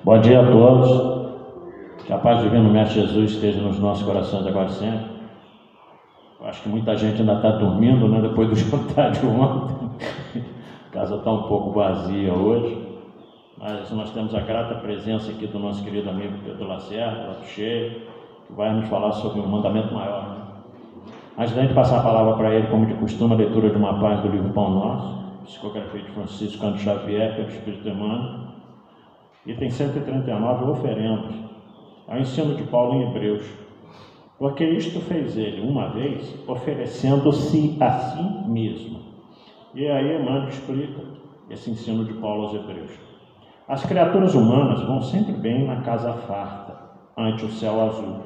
Bom dia a todos. Que a paz divina do Mestre Jesus esteja nos nossos corações agora e sempre. Eu acho que muita gente ainda está dormindo, né? Depois do jantar de ontem. A casa está um pouco vazia hoje. Mas nós temos a grata presença aqui do nosso querido amigo Pedro Lacerda, Prato Cheio, que vai nos falar sobre um mandamento maior, né? Antes da gente passar a palavra para ele, como de costume, a leitura de uma página do livro Pão Nosso, psicografia de Francisco Cândido Xavier, pelo Espírito Emmanuel. Item 139, oferendas, ao ensino de Paulo em Hebreus. Porque isto fez ele, uma vez, oferecendo-se a si mesmo. E aí Emmanuel explica esse ensino de Paulo aos Hebreus. As criaturas humanas vão sempre bem na casa farta, ante o céu azul.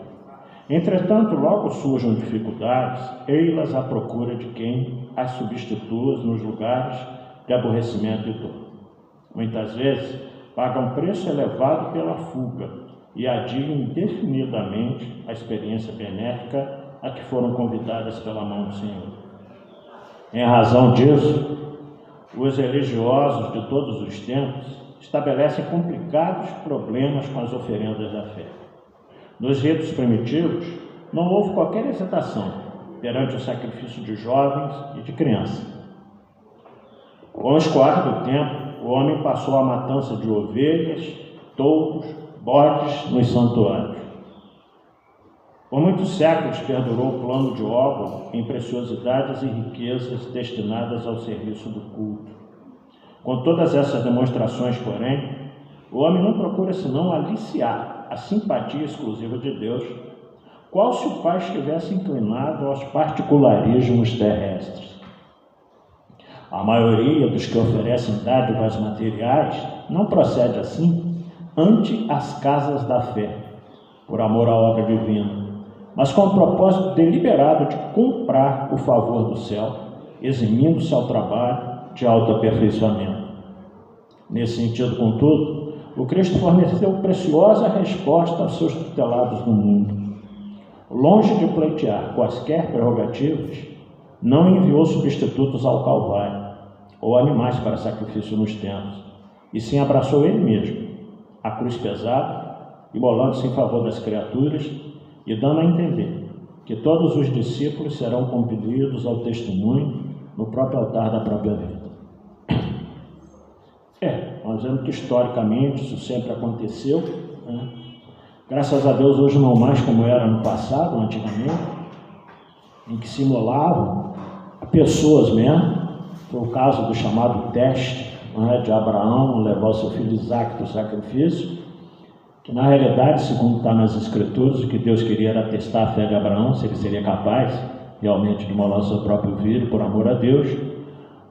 Entretanto, logo surgem dificuldades, ei-las à procura de quem as substitua nos lugares de aborrecimento e dor. Muitas vezes, pagam preço elevado pela fuga e adiam indefinidamente a experiência benéfica a que foram convidadas pela mão do Senhor. Em razão disso, os religiosos de todos os tempos estabelecem complicados problemas com as oferendas da fé. Nos ritos primitivos, não houve qualquer hesitação perante o sacrifício de jovens e de crianças. Com o escoar do tempo, o homem passou à matança de ovelhas, touros, bodes nos santuários. Por muitos séculos perdurou o plano de óbolo em preciosidades e riquezas destinadas ao serviço do culto. Com todas essas demonstrações, porém, o homem não procura senão aliciar a simpatia exclusiva de Deus, qual se o Pai estivesse inclinado aos particularismos terrestres. A maioria dos que oferecem dádivas materiais não procede assim ante as casas da fé, por amor à obra divina, mas com o propósito deliberado de comprar o favor do céu, eximindo-se ao trabalho de autoaperfeiçoamento. Nesse sentido, contudo, o Cristo forneceu preciosa resposta aos seus tutelados no mundo. Longe de pleitear quaisquer prerrogativas, não enviou substitutos ao Calvário, ou animais para sacrifício nos templos, e sim abraçou ele mesmo, a cruz pesada, imolando-se em favor das criaturas e dando a entender que todos os discípulos serão compelidos ao testemunho no próprio altar da própria vida. Nós vemos que historicamente isso sempre aconteceu, né? Graças a Deus hoje não mais como era no passado, antigamente, em que simulavam pessoas mesmo. Foi o caso do chamado teste, né, de Abraão levar o seu filho Isaque para o sacrifício, que na realidade, segundo está nas Escrituras, o que Deus queria era testar a fé de Abraão, se ele seria capaz realmente de imolar o seu próprio filho por amor a Deus.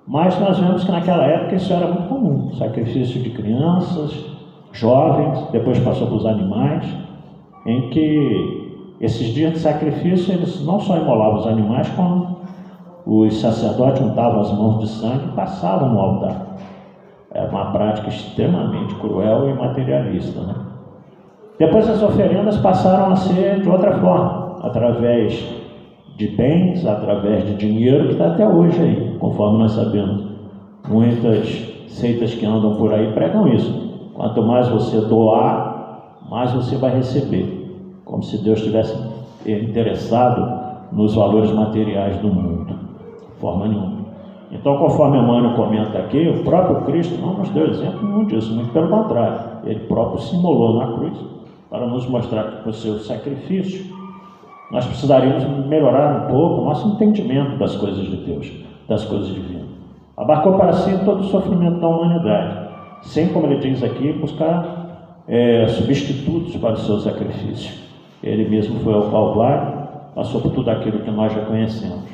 Mas nós vemos que naquela época isso era muito comum, sacrifício de crianças, jovens, depois passou para os animais, em que esses dias de sacrifício eles não só imolavam os animais, como os sacerdotes untavam as mãos de sangue e passavam no altar. Era uma prática extremamente cruel e materialista, né? Depois as oferendas passaram a ser de outra forma, através de bens, através de dinheiro, que está até hoje aí, conforme nós sabemos. Muitas seitas que andam por aí pregam isso. Quanto mais você doar, mais você vai receber. Como se Deus estivesse interessado nos valores materiais do mundo. De forma nenhuma. Então, conforme Emmanuel comenta aqui, o próprio Cristo não nos deu exemplo nenhum disso, muito pelo contrário. Ele próprio se imolou na cruz para nos mostrar que com o seu sacrifício nós precisaríamos melhorar um pouco o nosso entendimento das coisas de Deus, das coisas divinas. Abarcou para si todo o sofrimento da humanidade, sem, como ele diz aqui, buscar substitutos para o seu sacrifício. Ele mesmo foi ao Calvário, passou por tudo aquilo que nós já conhecemos.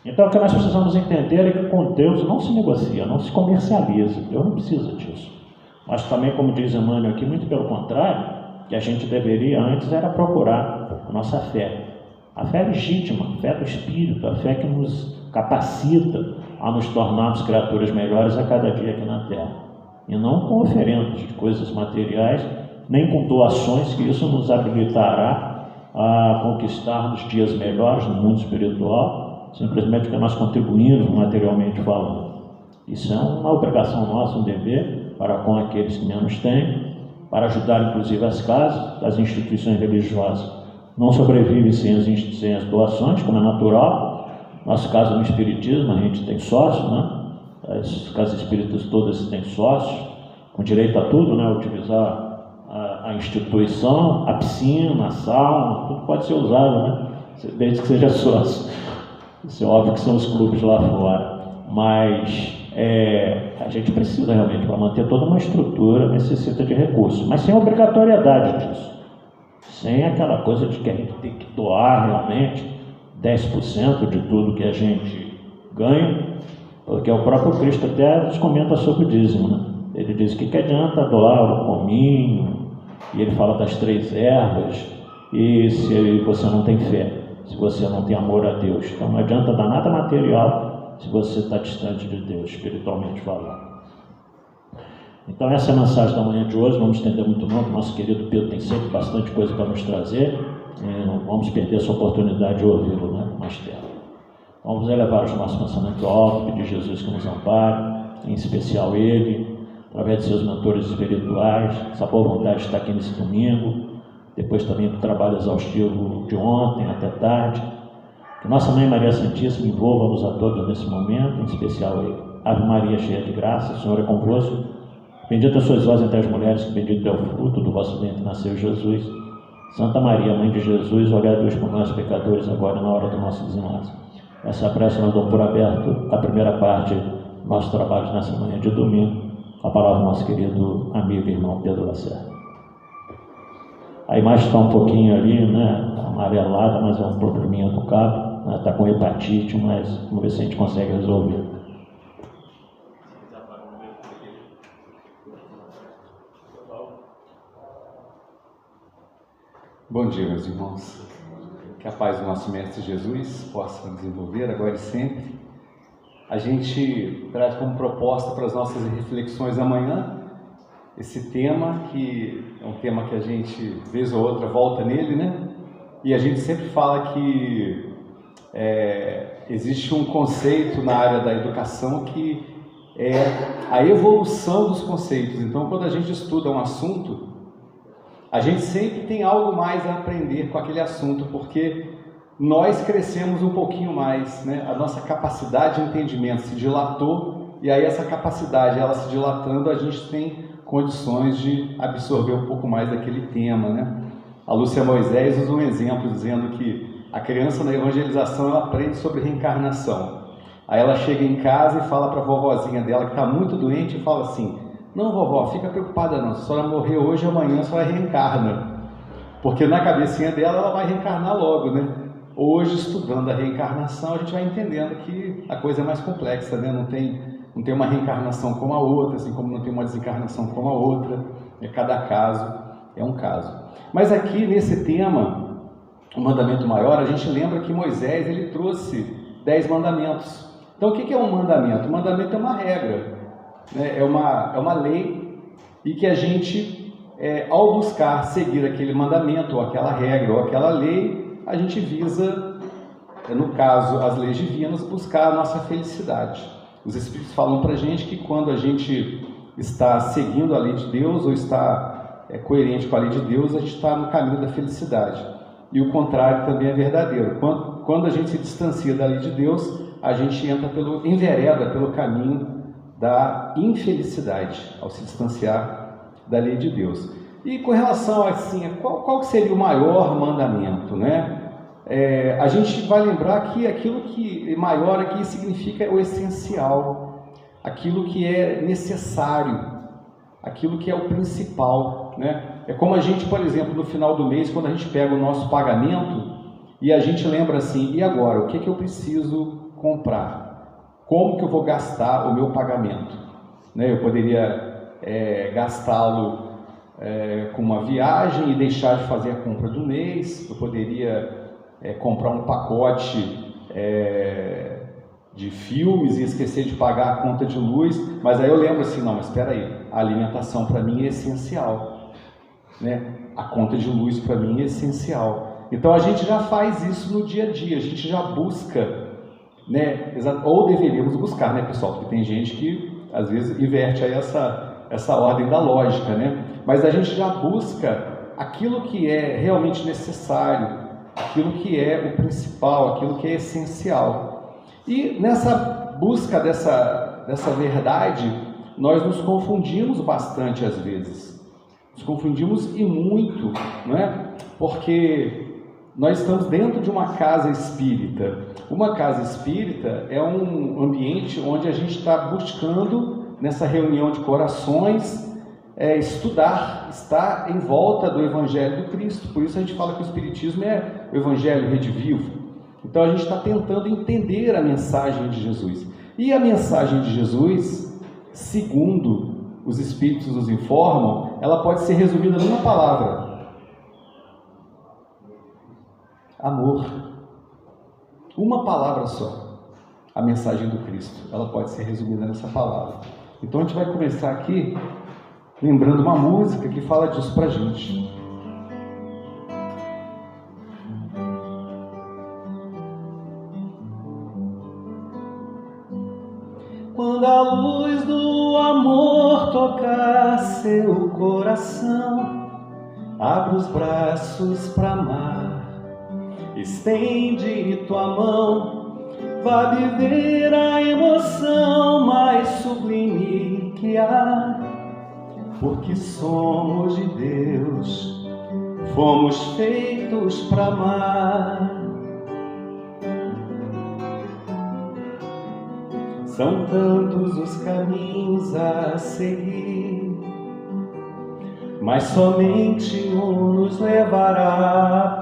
Então, o que nós precisamos entender é que com Deus não se negocia, não se comercializa. Deus não precisa disso. Mas também, como diz Emmanuel aqui, muito pelo contrário, que a gente deveria antes era procurar a nossa fé. A fé legítima, a fé do Espírito, a fé que nos capacita a nos tornarmos criaturas melhores a cada dia aqui na Terra. E não com oferendas de coisas materiais, nem com doações, que isso nos habilitará a conquistarmos dias melhores no mundo espiritual, simplesmente porque nós contribuímos materialmente falando. Isso é uma obrigação nossa, um dever para com aqueles que menos têm, para ajudar inclusive as casas, as instituições religiosas. Não sobrevive sem as doações, como é natural. Nosso caso no Espiritismo, a gente tem sócio, né? As casas espíritas todas têm sócios, com direito a tudo, né? Utilizar a instituição, a piscina, a sauna, tudo pode ser usado, né? Desde que seja sócio. Isso é óbvio que são os clubes lá fora, mas a gente precisa realmente, para manter toda uma estrutura, necessita de recursos, mas sem obrigatoriedade disso, sem aquela coisa de que a gente tem que doar realmente 10% de tudo que a gente ganha, porque o próprio Cristo até nos comenta sobre o dízimo, né? Ele diz que adianta doar o cominho, e ele fala das 3 ervas, e se você não tem fé, se você não tem amor a Deus, então não adianta dar nada material se você está distante de Deus, espiritualmente falando. Então essa é a mensagem da manhã de hoje. Vamos estender muito não, porque nosso querido Pedro tem sempre bastante coisa para nos trazer, e não vamos perder essa oportunidade de ouvi-lo, né, mais tempo. Vamos elevar os nossos pensamentos ao alto, pedir Jesus que nos ampare, em especial Ele, através de seus mentores espirituais, essa boa vontade de estar aqui nesse domingo, depois também do trabalho exaustivo de ontem até tarde. Que Nossa Mãe Maria Santíssima envolva-nos a todos nesse momento, em especial Ele. Ave Maria, cheia de graça, o Senhor é convosco. Bendita sois vós entre as mulheres, que bendito é o fruto do vosso ventre, nasceu Jesus. Santa Maria, Mãe de Jesus, rogai a Deus por nós, pecadores, agora e na hora do nosso desenlace. Essa prece nós damos por aberto a primeira parte do nosso trabalho nessa manhã de domingo. A palavra do nosso querido amigo e irmão Pedro Lacerda. A imagem está um pouquinho ali, né, amarelada, mas é um probleminha do cabo, né, está com hepatite, mas vamos ver se a gente consegue resolver. Bom dia, meus irmãos. Que a paz do nosso Mestre Jesus possa desenvolver agora e sempre. A gente traz como proposta para as nossas reflexões amanhã esse tema, que é um tema que a gente, vez ou outra, volta nele, né? E a gente sempre fala que existe um conceito na área da educação que é a evolução dos conceitos. Então, quando a gente estuda um assunto, a gente sempre tem algo mais a aprender com aquele assunto, porque nós crescemos um pouquinho mais, né? A nossa capacidade de entendimento se dilatou, e aí essa capacidade, ela se dilatando, a gente tem condições de absorver um pouco mais daquele tema, né? A Lúcia Moisés usa um exemplo dizendo que a criança na evangelização, ela aprende sobre reencarnação. Aí ela chega em casa e fala para a vovozinha dela, que está muito doente, e fala assim: não, vovó, fica preocupada não, se a senhora morrer hoje, amanhã a senhora reencarna. Porque na cabecinha dela, ela vai reencarnar logo, né? Hoje, estudando a reencarnação, a gente vai entendendo que a coisa é mais complexa, né? Não tem uma reencarnação como a outra, assim como não tem uma desencarnação como a outra. Cada caso é um caso. Mas aqui, nesse tema, o mandamento maior, a gente lembra que Moisés, ele trouxe 10 mandamentos. Então, o que é um mandamento? Um mandamento é uma regra, né? É uma lei, e que a gente, ao buscar seguir aquele mandamento, ou aquela regra, ou aquela lei, a gente visa, no caso, as leis divinas, buscar a nossa felicidade. Os Espíritos falam para a gente que quando a gente está seguindo a lei de Deus, ou está coerente com a lei de Deus, a gente está no caminho da felicidade. E o contrário também é verdadeiro. Quando a gente se distancia da lei de Deus, a gente envereda pelo caminho da infelicidade, ao se distanciar da lei de Deus. E com relação assim, qual seria o maior mandamento, né? A gente vai lembrar que aquilo que maior aqui significa o essencial, aquilo que é necessário, aquilo que é o principal, né? É como a gente, por exemplo, no final do mês, quando a gente pega o nosso pagamento e a gente lembra assim: e agora, o que eu preciso comprar? Como que eu vou gastar o meu pagamento? Né? Eu poderia gastá-lo com uma viagem e deixar de fazer a compra do mês. Eu poderia comprar um pacote de filmes e esquecer de pagar a conta de luz, mas aí eu lembro assim: não, mas espera aí, a alimentação para mim é essencial, né? A conta de luz para mim é essencial. Então a gente já faz isso no dia a dia, a gente já busca, né? Ou deveríamos buscar, né, pessoal? Porque tem gente que às vezes inverte aí essa ordem da lógica, né? Mas a gente já busca aquilo que é realmente necessário, aquilo que é o principal, aquilo que é essencial. E nessa busca dessa verdade, nós nos confundimos bastante às vezes. Nos confundimos e muito, não é? Porque nós estamos dentro de uma casa espírita. Uma casa espírita é um ambiente onde a gente está buscando, nessa reunião de corações, estudar, estar em volta do Evangelho do Cristo. Por isso a gente fala que o Espiritismo é o Evangelho redivivo. Então a gente está tentando entender a mensagem de Jesus. E a mensagem de Jesus, segundo os Espíritos nos informam, ela pode ser resumida numa palavra: amor. Uma palavra só. A mensagem do Cristo, ela pode ser resumida nessa palavra. Então a gente vai começar aqui lembrando uma música que fala disso pra gente. Quando a luz do amor tocar seu coração, abre os braços para amar, estende tua mão, vá viver a emoção mais sublime que há, porque somos de Deus, fomos feitos para amar. São tantos os caminhos a seguir, mas somente um nos levará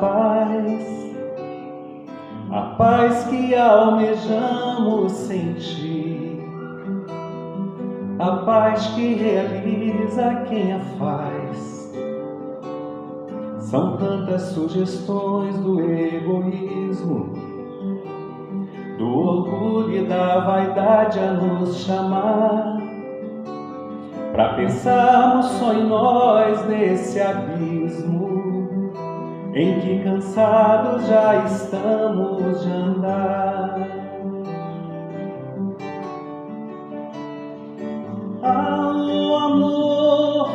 à paz que almejamos sentir, a paz que realiza quem a faz. São tantas sugestões do egoísmo, do orgulho e da vaidade a nos chamar, para pensarmos só em nós nesse abismo, em que cansados já estamos de andar. O amor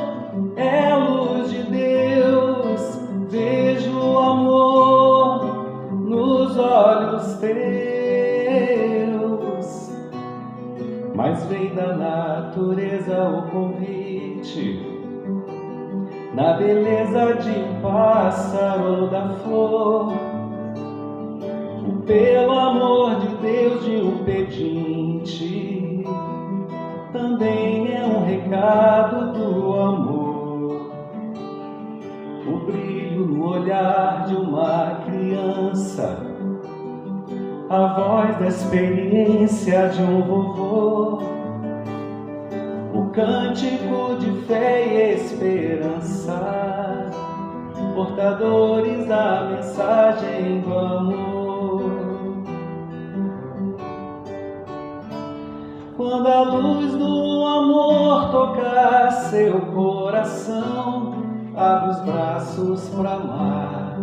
é a luz de Deus, vejo o amor nos olhos teus. Mas vem da natureza o convite, na beleza de um pássaro ou da flor, pelo amor de Deus de um pedinte, também é um recado do amor. O brilho no olhar de uma criança, a voz da experiência de um vovô, o cântico de fé e esperança, portadores da mensagem do amor. Quando a luz do amor tocar seu coração, abre os braços para amar,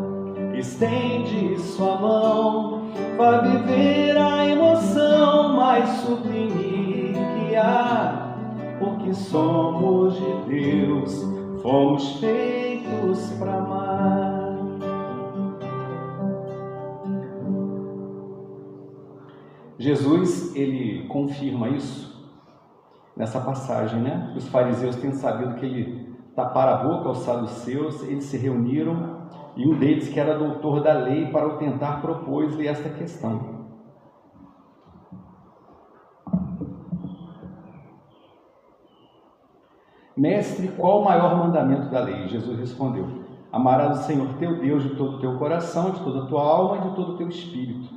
estende sua mão, vá viver a emoção mais sublime que há, porque somos de Deus, fomos feitos para amar. Jesus, ele confirma isso nessa passagem, né? Os fariseus têm sabido que ele tapara a boca aos saduceus, eles se reuniram e um deles, que era doutor da lei, para o tentar, propôs-lhe esta questão: Mestre, qual o maior mandamento da lei? Jesus respondeu: amarás o Senhor teu Deus de todo o teu coração, de toda a tua alma e de todo o teu espírito.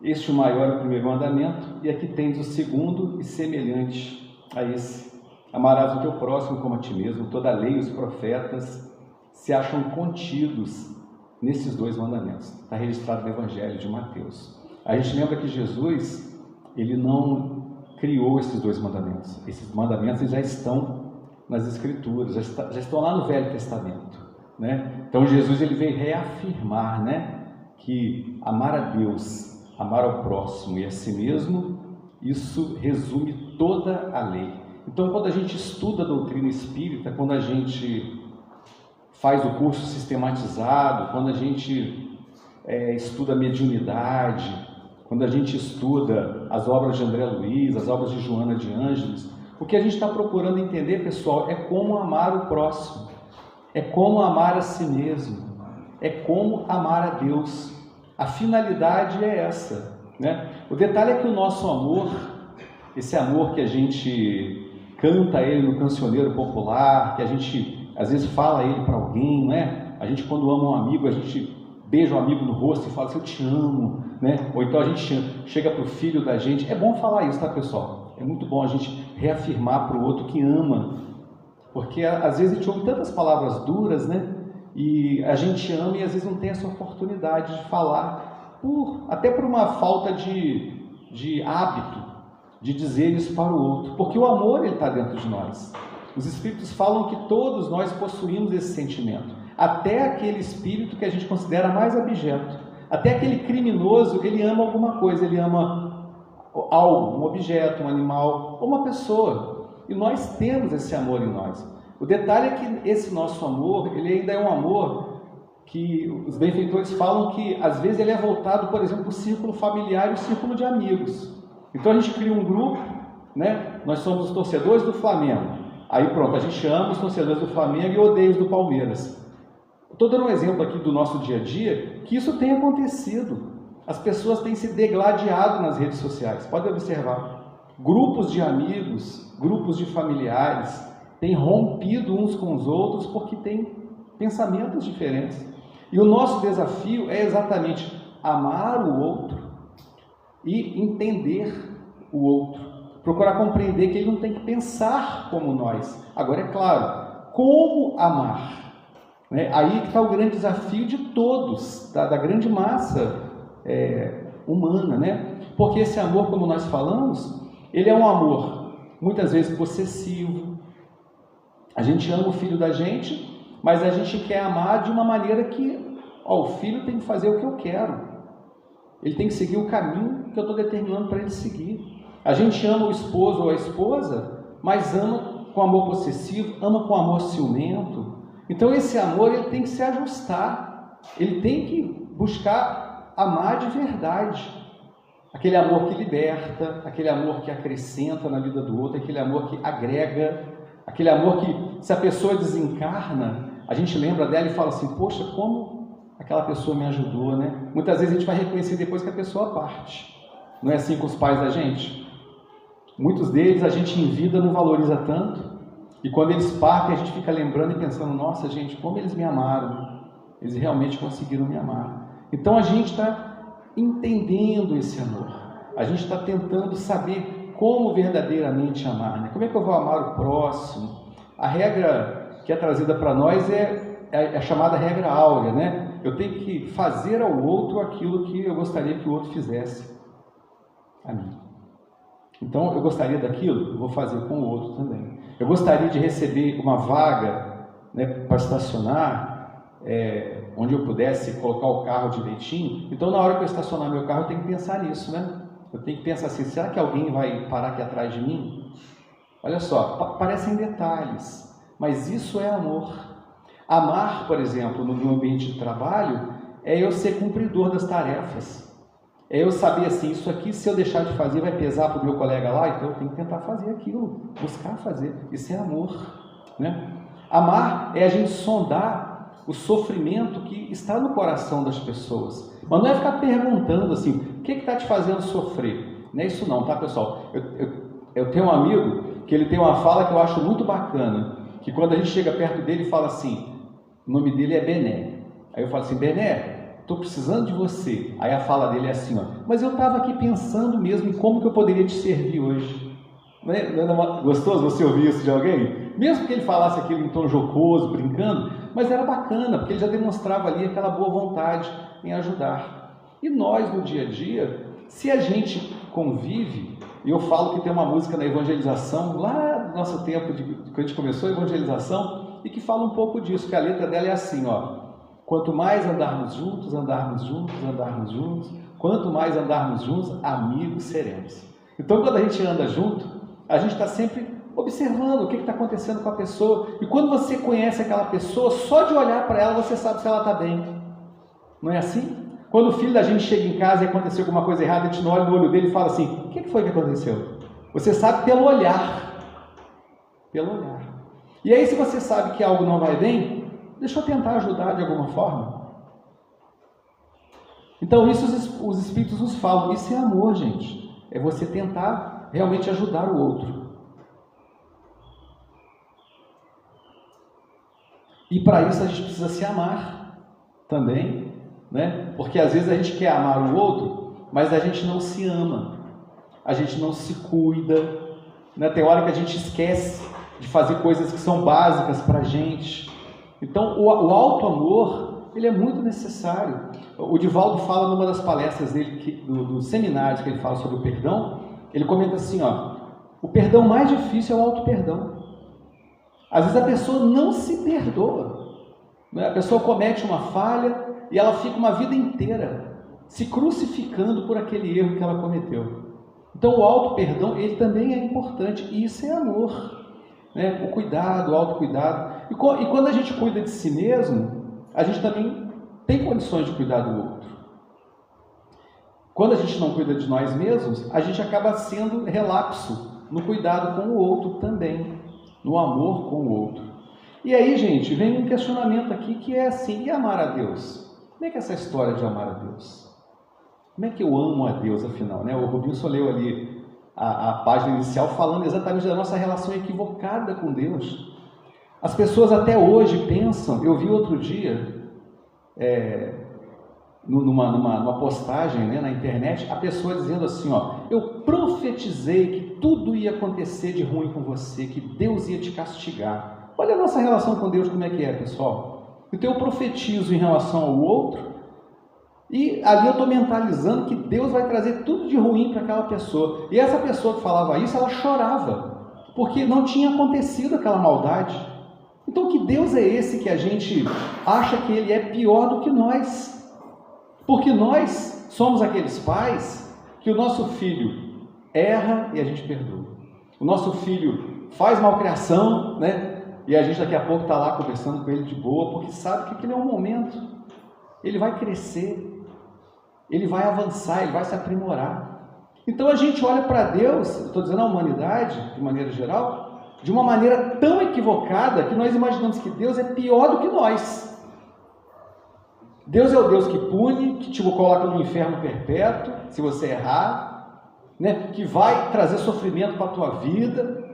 Este o maior é o primeiro mandamento, e aqui tens o segundo e semelhante a esse: amarás o teu próximo como a ti mesmo. Toda a lei e os profetas se acham contidos nesses dois mandamentos. Está registrado no Evangelho de Mateus. A gente lembra que Jesus, ele não criou esses dois mandamentos. Esses mandamentos já estão nas Escrituras, já estão lá no Velho Testamento, né? Então Jesus, ele veio reafirmar, né, que amar a Deus, amar ao próximo e a si mesmo, isso resume toda a lei. Então, quando a gente estuda a doutrina espírita, quando a gente faz o curso sistematizado, quando a gente estuda a mediunidade, quando a gente estuda as obras de André Luiz, as obras de Joana de Ângeles, o que a gente está procurando entender, pessoal, é como amar o próximo, é como amar a si mesmo, é como amar a Deus. A finalidade é essa, né? O detalhe é que o nosso amor, esse amor que a gente canta ele no cancioneiro popular, que a gente às vezes fala ele para alguém, né? A gente, quando ama um amigo, a gente beija o amigo no rosto e fala assim, eu te amo, né? Ou então a gente chega para o filho da gente. É bom falar isso, tá, pessoal? É muito bom a gente reafirmar para o outro que ama, porque às vezes a gente ouve tantas palavras duras, né? E a gente ama e às vezes não tem essa oportunidade de falar, até por uma falta de hábito, de dizer isso para o outro, porque o amor ele está dentro de nós. Os espíritos falam que todos nós possuímos esse sentimento, até aquele espírito que a gente considera mais abjeto, até aquele criminoso, ele ama alguma coisa, ele ama algo, um objeto, um animal, ou uma pessoa, e nós temos esse amor em nós. O detalhe é que esse nosso amor, ele ainda é um amor que os benfeitores falam que às vezes ele é voltado, por exemplo, para o círculo familiar e o círculo de amigos. Então a gente cria um grupo, né? Nós somos os torcedores do Flamengo. Aí pronto, a gente ama os torcedores do Flamengo e odeia os do Palmeiras. Estou dando um exemplo aqui do nosso dia a dia, que isso tem acontecido. As pessoas têm se degladiado nas redes sociais, pode observar. Grupos de amigos, grupos de familiares, têm rompido uns com os outros porque têm pensamentos diferentes. E o nosso desafio é exatamente amar o outro e entender o outro. Procurar compreender que ele não tem que pensar como nós. Agora, é claro, como amar? Né? Aí que está o grande desafio de todos, da grande massa humana, né? Porque esse amor, como nós falamos, ele é um amor muitas vezes possessivo. A gente ama o filho da gente, mas a gente quer amar de uma maneira que o filho tem que fazer o que eu quero. Ele tem que seguir o caminho que eu estou determinando para ele seguir. A gente ama o esposo ou a esposa, mas ama com amor possessivo, ama com amor ciumento. Então esse amor ele tem que se ajustar, ele tem que buscar amar de verdade. Aquele amor que liberta, aquele amor que acrescenta na vida do outro, aquele amor que agrega, aquele amor que, se a pessoa desencarna, a gente lembra dela e fala assim, poxa, como aquela pessoa me ajudou, né? Muitas vezes a gente vai reconhecer depois que a pessoa parte. Não é assim com os pais da gente? Muitos deles a gente em vida não valoriza tanto, e quando eles partem a gente fica lembrando e pensando, nossa gente, como eles me amaram, eles realmente conseguiram me amar. Então a gente está entendendo esse amor, a gente está tentando saber como verdadeiramente amar, né? Como é que eu vou amar o próximo? A regra que é trazida para nós é a chamada regra áurea, né? Eu tenho que fazer ao outro aquilo que eu gostaria que o outro fizesse a mim. Então, eu gostaria daquilo, eu vou fazer com o outro também. Eu gostaria de receber uma vaga, né, para estacionar, onde eu pudesse colocar o carro direitinho. Então, na hora que eu estacionar meu carro, eu tenho que pensar nisso, né? Eu tenho que pensar assim, será que alguém vai parar aqui atrás de mim? Olha só, parecem detalhes, mas isso é amor. Amar, por exemplo, no meu ambiente de trabalho, é eu ser cumpridor das tarefas. É eu saber assim, isso aqui, se eu deixar de fazer, vai pesar para o meu colega lá, então eu tenho que tentar fazer aquilo, buscar fazer. Isso é amor, né? Amar é a gente sondar o sofrimento que está no coração das pessoas. Mas não é ficar perguntando assim, o que está te fazendo sofrer? Não é isso não, tá, pessoal? Eu tenho um amigo que ele tem uma fala que eu acho muito bacana, que quando a gente chega perto dele e fala assim, o nome dele é Bené. Aí eu falo assim, Bené, estou precisando de você. Aí a fala dele é assim, mas eu estava aqui pensando mesmo em como que eu poderia te servir hoje. Não é gostoso você ouvir isso de alguém? Mesmo que ele falasse aquilo em tom jocoso, brincando, mas era bacana, porque ele já demonstrava ali aquela boa vontade em ajudar. E nós, no dia a dia, se a gente convive, e eu falo que tem uma música na evangelização, lá no nosso tempo, quando a gente começou a evangelização, e que fala um pouco disso, que a letra dela é assim, quanto mais andarmos juntos, andarmos juntos, andarmos juntos, quanto mais andarmos juntos, amigos seremos. Então, quando a gente anda junto, A gente está sempre observando o que está acontecendo com a pessoa. E quando você conhece aquela pessoa, só de olhar para ela você sabe se ela está bem. Não é assim? Quando o filho da gente chega em casa e aconteceu alguma coisa errada, a gente não olha no olho dele e fala assim: o que foi que aconteceu? Você sabe pelo olhar. Pelo olhar. E aí, se você sabe que algo não vai bem, deixa eu tentar ajudar de alguma forma. Então, isso os Espíritos nos falam. Isso é amor, gente. É você tentar realmente ajudar o outro. E para isso a gente precisa se amar também, né? Porque às vezes a gente quer amar o outro, mas a gente não se ama, a gente não se cuida, né? Tem hora que a gente esquece de fazer coisas que são básicas para a gente. Então o alto amor, ele é muito necessário. O Divaldo fala numa das palestras dele, dos seminários que ele fala sobre o perdão, ele comenta assim, ó: o perdão mais difícil é o auto perdão. Às vezes a pessoa não se perdoa, né? A pessoa comete uma falha e ela fica uma vida inteira se crucificando por aquele erro que ela cometeu. Então o auto-perdão, ele também é importante, e isso é amor, né? O cuidado, o autocuidado. E quando a gente cuida de si mesmo, a gente também tem condições de cuidar do outro. Quando a gente não cuida de nós mesmos, a gente acaba sendo relapso no cuidado com o outro também, no amor com o outro. E aí, gente, vem um questionamento aqui que é assim: e amar a Deus? Como é que é essa história de amar a Deus? Como é que eu amo a Deus, afinal, né? O Rubinho leu ali a página inicial falando exatamente da nossa relação equivocada com Deus. As pessoas até hoje pensam, eu vi outro dia, numa postagem, né, na internet, a pessoa dizendo assim, ó: eu profetizei que tudo ia acontecer de ruim com você, que Deus ia te castigar. Olha a nossa relação com Deus, como é que é, pessoal? Então eu profetizo em relação ao outro, e ali eu estou mentalizando que Deus vai trazer tudo de ruim para aquela pessoa. E essa pessoa que falava isso, ela chorava, porque não tinha acontecido aquela maldade. Então que Deus é esse que a gente acha que ele é pior do que nós? Porque nós somos aqueles pais que o nosso filho erra e a gente perdoa. O nosso filho faz malcriação, né? E a gente daqui a pouco está lá conversando com ele de boa, porque sabe que aquele é um momento. Ele vai crescer, ele vai avançar, ele vai se aprimorar. Então a gente olha para Deus, estou dizendo a humanidade, de maneira geral, de uma maneira tão equivocada que nós imaginamos que Deus é pior do que nós. Deus é o Deus que pune, que te coloca no inferno perpétuo, se você errar, né? Que vai trazer sofrimento para a tua vida.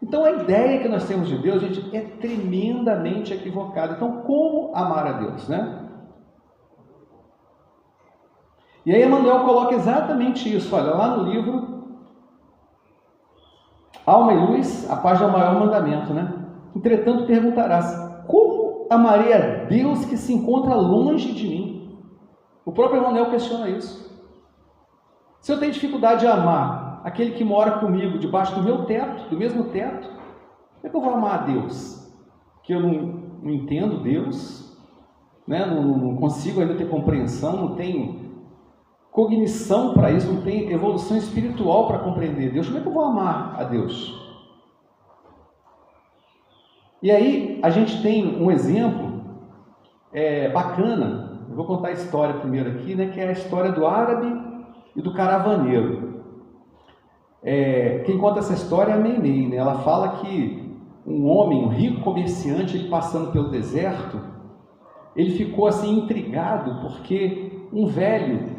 Então a ideia que nós temos de Deus, gente, é tremendamente equivocada. Então como amar a Deus, né? E aí Emmanuel coloca exatamente isso, olha, lá no livro Alma e Luz, a página Maior Mandamento, né? Entretanto perguntarás: como amarei a Deus que se encontra longe de mim? O próprio Emmanuel questiona isso. Se eu tenho dificuldade de amar aquele que mora comigo debaixo do meu teto, do mesmo teto, como é que eu vou amar a Deus? Que eu não entendo Deus, né? Não consigo ainda ter compreensão, não tenho cognição para isso, não tenho evolução espiritual para compreender Deus. Como é que eu vou amar a Deus? E aí a gente tem um exemplo bacana. Eu vou contar a história primeiro aqui, né, que é a história do árabe e do caravaneiro. Quem conta essa história é a Meimei, né? Ela fala que um homem, um rico comerciante, ele passando pelo deserto, ele ficou assim intrigado porque um velho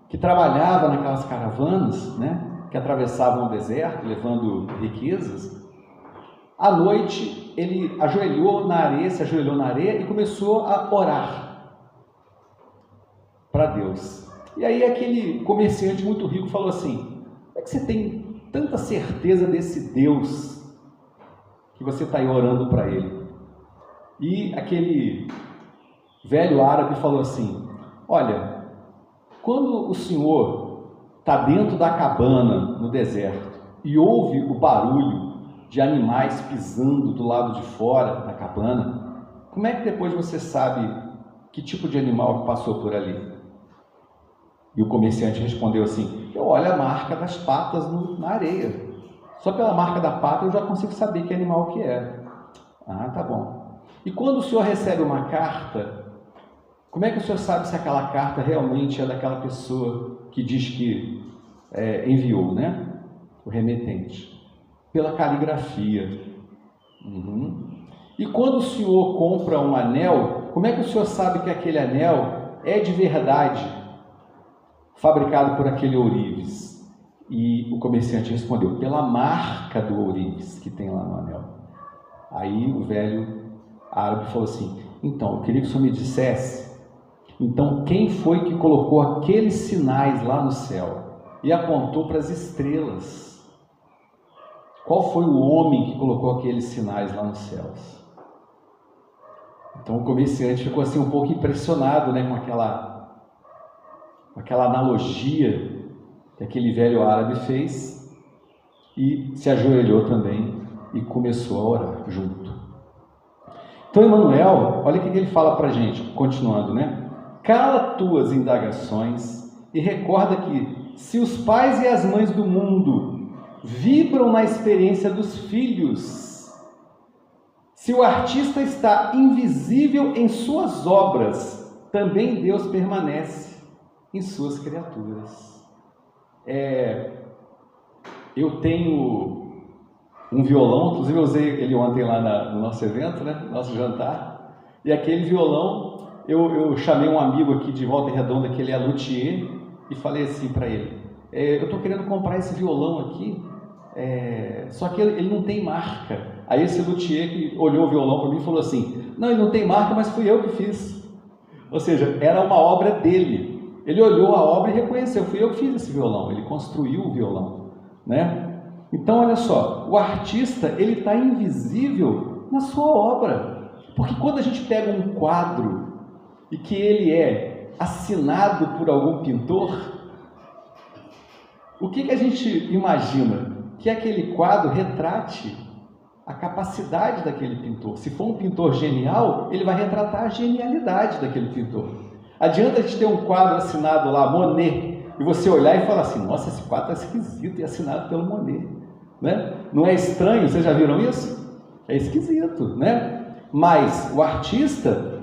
que trabalhava naquelas caravanas, né, que atravessavam o deserto levando riquezas, à noite ele se ajoelhou na areia e começou a orar para Deus. E aí aquele comerciante muito rico falou assim: como é que você tem tanta certeza desse Deus que você está aí orando para ele? E aquele velho árabe falou assim: olha, quando o senhor está dentro da cabana no deserto e ouve o barulho de animais pisando do lado de fora da cabana, como é que depois você sabe que tipo de animal passou por ali? E o comerciante respondeu assim: eu olho a marca das patas na areia. Só pela marca da pata eu já consigo saber que animal que é. Ah, tá bom. E quando o senhor recebe uma carta, como é que o senhor sabe se aquela carta realmente é daquela pessoa que diz que enviou, né? O remetente? Pela caligrafia. E quando o senhor compra um anel, como é que o senhor sabe que aquele anel é de verdade fabricado por aquele ourives? E o comerciante respondeu: pela marca do ourives que tem lá no anel. Aí o velho árabe falou assim: então, eu queria que o senhor me dissesse, então, quem foi que colocou aqueles sinais lá no céu? E apontou para as estrelas. Qual foi o homem que colocou aqueles sinais lá nos céus? Então o comerciante ficou assim um pouco impressionado, né, com aquela analogia que aquele velho árabe fez, e se ajoelhou também e começou a orar junto. Então Emmanuel, olha o que ele fala para a gente, continuando, né? Cala tuas indagações e recorda que se os pais e as mães do mundo vibram na experiência dos filhos, se o artista está invisível em suas obras, também Deus permanece em suas criaturas. Eu tenho um violão, inclusive eu usei ele ontem lá no nosso evento, né, no nosso jantar, e aquele violão, eu chamei um amigo aqui de Volta Redonda, que ele é luthier, e falei assim para ele: eu estou querendo comprar esse violão aqui, só que ele não tem marca. Aí esse luthier que olhou o violão para mim e falou assim: não, ele não tem marca, mas fui eu que fiz. Ou seja, era uma obra dele. Ele olhou a obra e reconheceu: fui eu que fiz esse violão. Ele construiu o violão, né? Então, olha só, o artista, ele está invisível na sua obra. Porque quando a gente pega um quadro e que ele é assinado por algum pintor, o que a gente imagina? Que aquele quadro retrate a capacidade daquele pintor. Se for um pintor genial, ele vai retratar a genialidade daquele pintor. Adianta a gente ter um quadro assinado lá, Monet, e você olhar e falar assim: nossa, esse quadro está esquisito e assinado pelo Monet, né? Não é estranho? Vocês já viram isso? É esquisito, né? Mas o artista,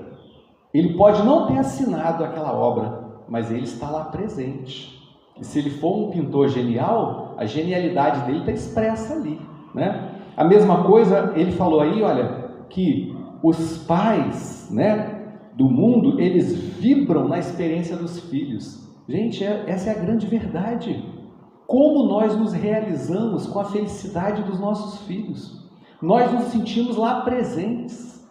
ele pode não ter assinado aquela obra, mas ele está lá presente. E se ele for um pintor genial, a genialidade dele está expressa ali, né? A mesma coisa, ele falou aí, olha, que os pais, né, do mundo, eles vibram na experiência dos filhos. Gente, essa é a grande verdade. Como nós nos realizamos com a felicidade dos nossos filhos. Nós nos sentimos lá presentes.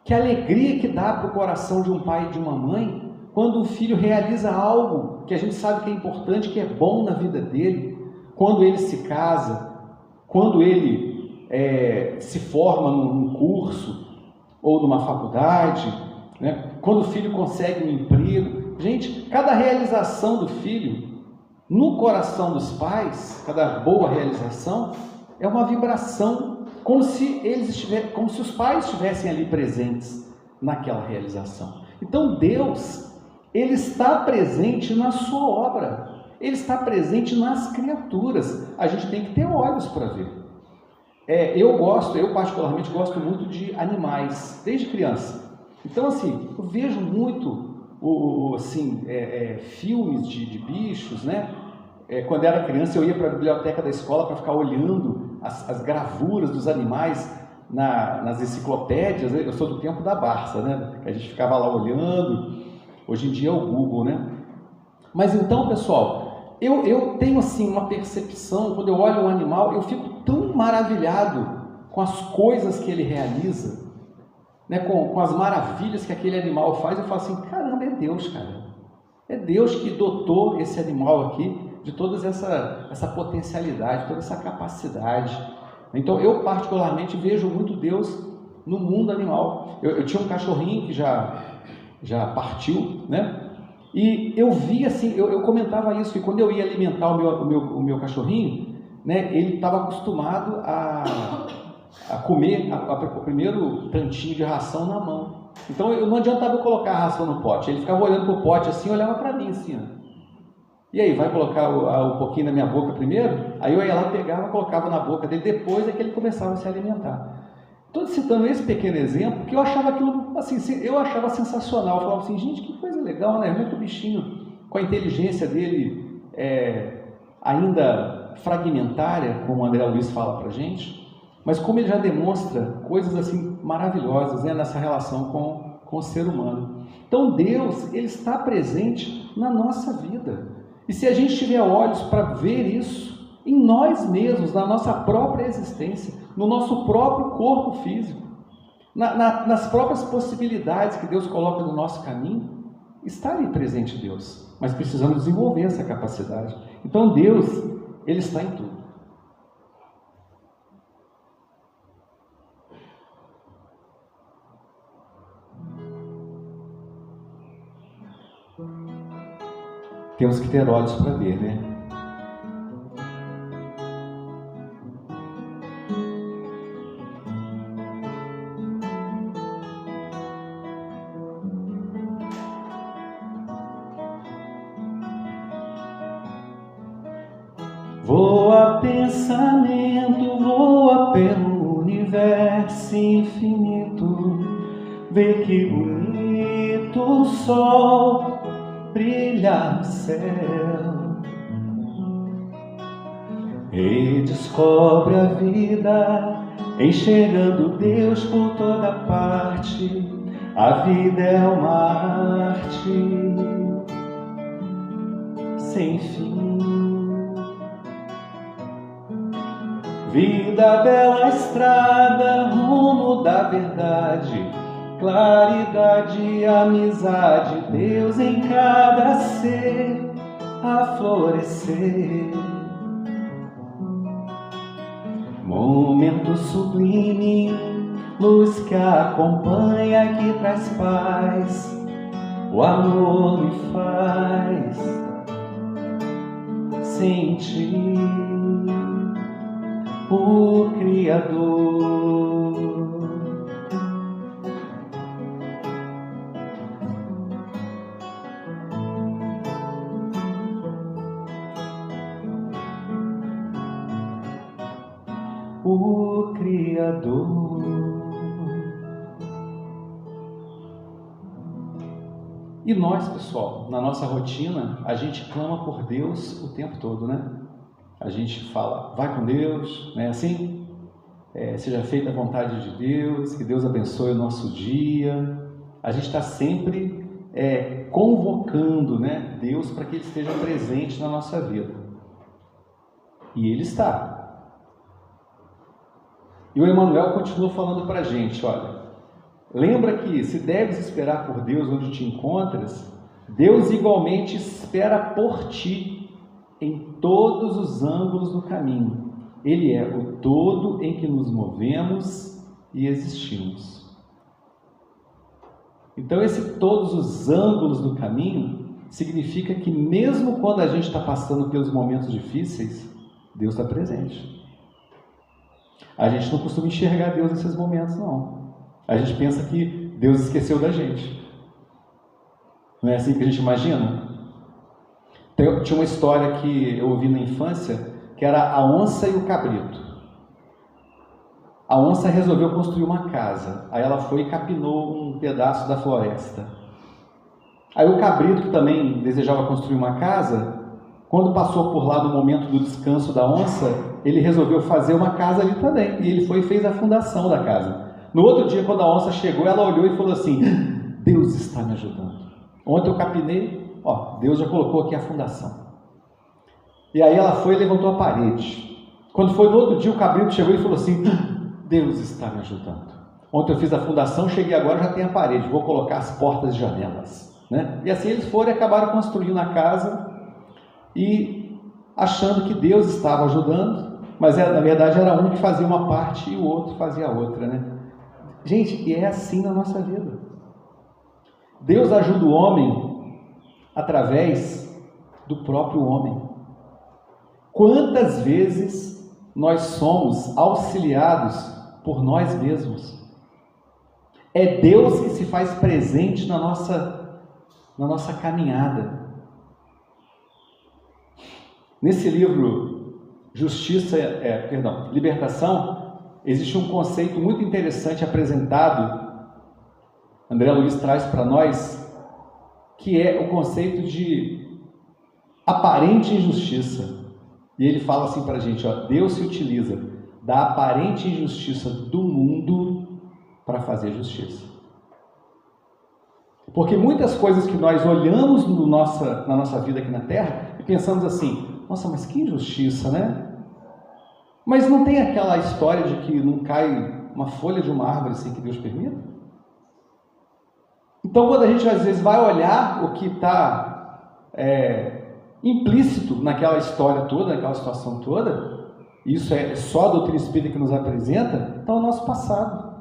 Que alegria que dá para o coração de um pai e de uma mãe quando o filho realiza algo que a gente sabe que é importante, que é bom na vida dele. Quando ele se casa, quando ele se forma num curso ou numa faculdade, né? Quando o filho consegue um emprego. Gente, cada realização do filho no coração dos pais, cada boa realização, é uma vibração, como se os pais estivessem ali presentes naquela realização. Então Deus, ele está presente na sua obra, ele está presente nas criaturas. A gente tem que ter olhos para ver. Eu particularmente gosto muito de animais, desde criança. Então, assim, eu vejo muito filmes de bichos, né? Quando era criança, eu ia para a biblioteca da escola para ficar olhando as gravuras dos animais nas enciclopédias. Né? Eu sou do tempo da Barça, né? A gente ficava lá olhando. Hoje em dia é o Google, né? Mas então, pessoal, eu tenho assim uma percepção, quando eu olho um animal, eu fico tão maravilhado com as coisas que ele realiza, né, com as maravilhas que aquele animal faz. Eu falo assim: caramba, é Deus, cara. É Deus que dotou esse animal aqui de toda essa potencialidade, toda essa capacidade. Então eu particularmente vejo muito Deus no mundo animal. Eu tinha um cachorrinho que já partiu, né? E eu vi assim, eu comentava isso, que quando eu ia alimentar o meu cachorrinho, né, ele estava acostumado a comer o primeiro tantinho de ração na mão. Então não adiantava eu colocar a ração no pote, ele ficava olhando para o pote assim, olhava para mim assim, ó. E aí, vai colocar um pouquinho na minha boca primeiro? Aí eu ia lá, pegava, colocava na boca dele, depois é que ele começava a se alimentar. Estou citando esse pequeno exemplo, que eu achava aquilo, assim, eu achava sensacional. Eu falava assim, gente, que coisa legal, né? Como é que o bichinho, com a inteligência dele ainda fragmentária, como o André Luiz fala pra gente, mas como ele já demonstra coisas assim maravilhosas, né, nessa relação com o ser humano. Então Deus, ele está presente na nossa vida. E se a gente tiver olhos para ver isso em nós mesmos, na nossa própria existência, no nosso próprio corpo físico, nas próprias possibilidades que Deus coloca no nosso caminho, está ali presente Deus. Mas precisamos desenvolver essa capacidade. Então Deus, ele está em tudo. Temos que ter olhos para ver, né? Voa pensamento, voa pelo universo infinito, vê que bonito o sol brilha no céu, e descobre a vida, enxergando Deus por toda parte. A vida é uma arte sem fim. Vida, bela estrada, rumo da verdade, claridade, amizade, Deus em cada ser a florescer. Momento sublime, luz que acompanha, que traz paz, o amor me faz sentir o Criador. O Criador. E nós, pessoal, na nossa rotina, a gente clama por Deus o tempo todo, né? A gente fala, vai com Deus, não é assim? Seja feita a vontade de Deus, que Deus abençoe o nosso dia. A gente está sempre convocando, né, Deus para que Ele esteja presente na nossa vida. E Ele está. E o Emmanuel continua falando para a gente, olha, lembra que se deves esperar por Deus onde te encontras, Deus igualmente espera por ti em todos os ângulos do caminho. Ele é o todo em que nos movemos e existimos. Então esse todos os ângulos do caminho significa que mesmo quando a gente está passando pelos momentos difíceis, Deus está presente. A gente não costuma enxergar Deus nesses momentos, não. A gente pensa que Deus esqueceu da gente. Não é assim que a gente imagina? Tinha uma história que eu ouvi na infância, que era a onça e o cabrito. A onça resolveu construir uma casa. Aí ela foi e capinou um pedaço da floresta. Aí o cabrito, que também desejava construir uma casa, quando passou por lá no momento do descanso da onça, ele resolveu fazer uma casa ali também. E ele foi e fez a fundação da casa. No outro dia, quando a onça chegou, ela olhou e falou assim, Deus está me ajudando. Ontem eu capinei, Deus já colocou aqui a fundação. E aí ela foi e levantou a parede. Quando foi no outro dia, o cabrito chegou e falou assim, Deus está me ajudando. Ontem eu fiz a fundação, cheguei agora, já tem a parede, vou colocar as portas e janelas. Né? E assim eles foram e acabaram construindo a casa e achando que Deus estava ajudando, mas na verdade era um que fazia uma parte e o outro fazia a outra, né? Gente, e é assim na nossa vida. Deus ajuda o homem através do próprio homem. Quantas vezes nós somos auxiliados por nós mesmos? É Deus que se faz presente na nossa caminhada. Nesse livro, Libertação, existe um conceito muito interessante apresentado, André Luiz traz para nós, que é o conceito de aparente injustiça. E ele fala assim para a gente, ó, Deus se utiliza da aparente injustiça do mundo para fazer justiça. Porque muitas coisas que nós olhamos na nossa vida aqui na Terra e pensamos assim, nossa, mas que injustiça, né? Mas não tem aquela história de que não cai uma folha de uma árvore sem que Deus permita? Então, quando a gente às vezes vai olhar o que está implícito naquela história toda, naquela situação toda, isso é só a doutrina espírita que nos apresenta, então é o nosso passado.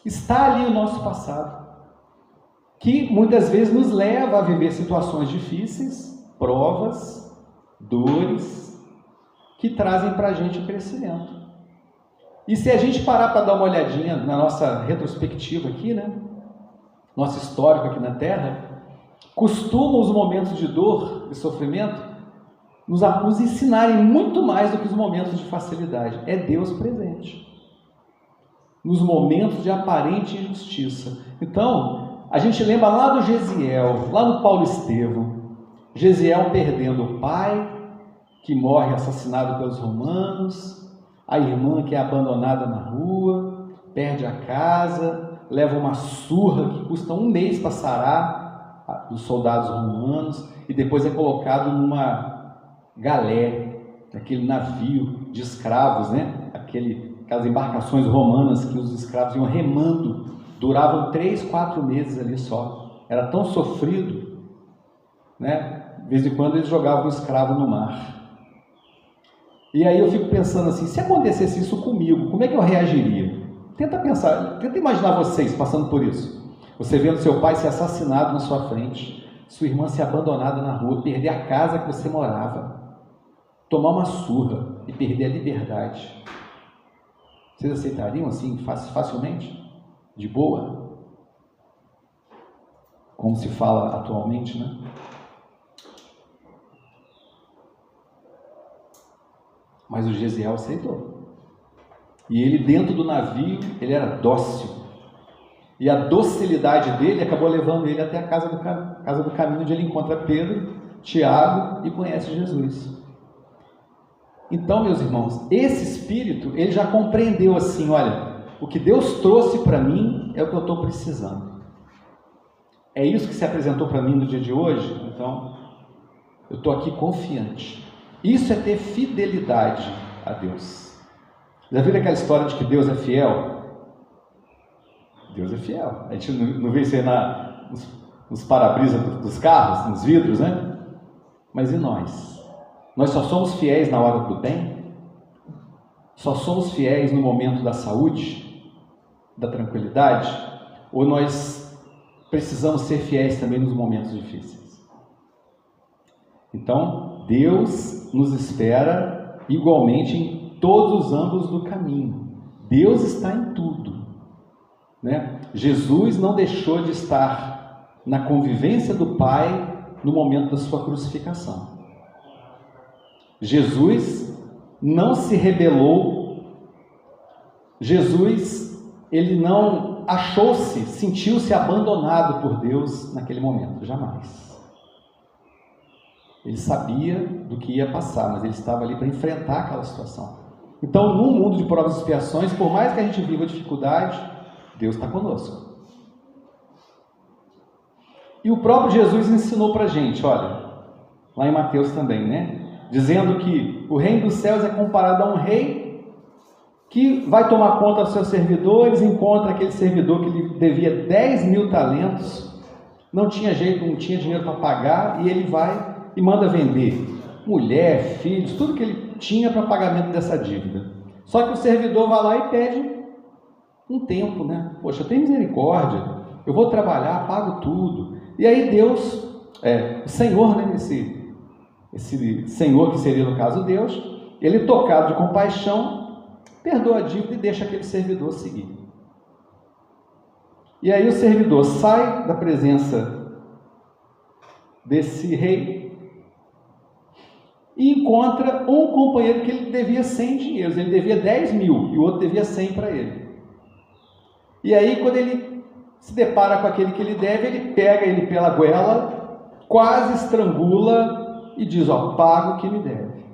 Está ali o nosso passado, que muitas vezes nos leva a viver situações difíceis, provas, dores, que trazem para a gente o crescimento. E se a gente parar para dar uma olhadinha na nossa retrospectiva aqui, né? Nosso histórico aqui na Terra, costumam os momentos de dor e sofrimento nos ensinarem muito mais do que os momentos de facilidade. É Deus presente nos momentos de aparente injustiça. Então, a gente lembra lá do Gesiel, lá no Paulo Estevão, Gesiel perdendo o pai, que morre assassinado pelos romanos, a irmã que é abandonada na rua, perde a casa, leva uma surra que custa um mês para sarar dos soldados romanos, e depois é colocado numa galé, aquele navio de escravos, né? Aquelas embarcações romanas que os escravos iam remando, duravam 3, 4 meses ali só, era tão sofrido, né? De vez em quando eles jogavam o escravo no mar. E aí eu fico pensando assim, se acontecesse isso comigo, como é que eu reagiria? Tenta pensar, tenta imaginar vocês passando por isso. Você vendo seu pai ser assassinado na sua frente, sua irmã ser abandonada na rua, perder a casa que você morava, tomar uma surra e perder a liberdade. Vocês aceitariam assim facilmente? De boa? Como se fala atualmente, né? Mas o Gesiel aceitou. E ele dentro do navio, ele era dócil. E a docilidade dele acabou levando ele até a casa do caminho, onde ele encontra Pedro, Tiago e conhece Jesus. Então, meus irmãos, esse espírito, ele já compreendeu assim, olha, o que Deus trouxe para mim é o que eu estou precisando. É isso que se apresentou para mim no dia de hoje, então eu estou aqui confiante. Isso é ter fidelidade a Deus. Já viram aquela história de que Deus é fiel? Deus é fiel. A gente não vê isso aí nos para-brisas dos carros, nos vidros, né? Mas e nós? Nós só somos fiéis na hora do bem? Só somos fiéis no momento da saúde, da tranquilidade? Ou nós precisamos ser fiéis também nos momentos difíceis? Então, Deus nos espera igualmente em todos os ângulos do caminho. Deus está em tudo, né? Jesus não deixou de estar na convivência do Pai no momento da sua crucificação. Jesus não se rebelou. Jesus, ele não sentiu-se abandonado por Deus naquele momento, jamais. Ele sabia do que ia passar, mas ele estava ali para enfrentar aquela situação. Então, num mundo de provas e expiações, por mais que a gente viva dificuldade, Deus está conosco. E o próprio Jesus ensinou para a gente, olha, lá em Mateus também, né? Dizendo que o reino dos céus é comparado a um rei que vai tomar conta dos seus servidores, encontra aquele servidor que lhe devia 10.000 talentos, não tinha jeito, não tinha dinheiro para pagar, e ele vai e manda vender mulher, filhos, tudo que ele tinha para pagamento dessa dívida. Só que o servidor vai lá e pede um tempo, né? Poxa, tem misericórdia, eu vou trabalhar, pago tudo. E aí Deus, o Senhor, né? Esse Senhor que seria no caso Deus, ele tocado de compaixão, perdoa a dívida e deixa aquele servidor seguir. E aí o servidor sai da presença desse rei e encontra um companheiro que ele devia 100 dinheiros, ele devia 10 mil e o outro devia 100 para ele. E aí, quando ele se depara com aquele que ele deve, ele pega ele pela goela, quase estrangula e diz: ó, paga o que me deve.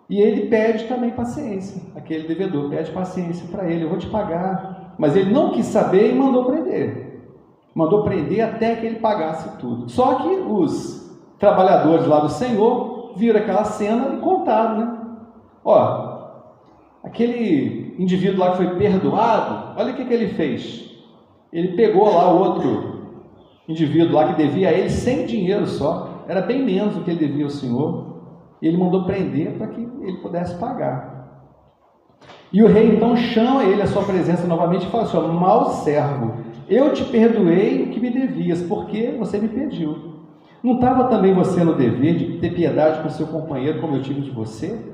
E ele pede também paciência, aquele devedor pede paciência para ele: eu vou te pagar. Mas ele não quis saber e mandou prender. Mandou prender até que ele pagasse tudo. Só que os trabalhadores lá do Senhor viram aquela cena e contaram, né? Ó, aquele indivíduo lá que foi perdoado, olha o que ele fez. Ele pegou lá o outro indivíduo lá que devia a ele 100 dinheiro só, era bem menos do que ele devia ao Senhor, e ele mandou prender para que ele pudesse pagar. E o rei então chama ele à sua presença novamente e fala assim: ó, mau servo, eu te perdoei o que me devias, porque você me pediu. Não estava também você no dever de ter piedade com seu companheiro, como eu tive de você?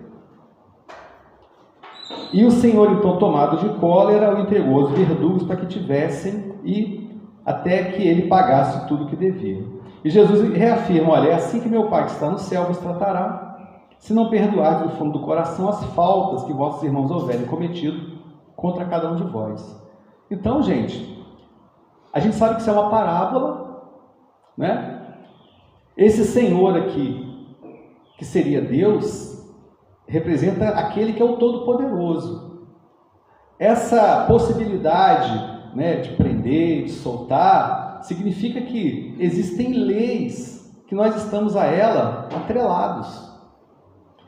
E o Senhor, então, tomado de cólera, o entregou aos verdugos para que tivessem e até que ele pagasse tudo o que devia. E Jesus reafirma: olha, é assim que meu Pai que está no céu vos tratará, se não perdoardes do fundo do coração as faltas que vossos irmãos houverem cometido contra cada um de vós. Então, gente, a gente sabe que isso é uma parábola, né? Esse Senhor aqui, que seria Deus, representa aquele que é o Todo-Poderoso. Essa possibilidade, né, de prender, de soltar, significa que existem leis que nós estamos a ela atrelados.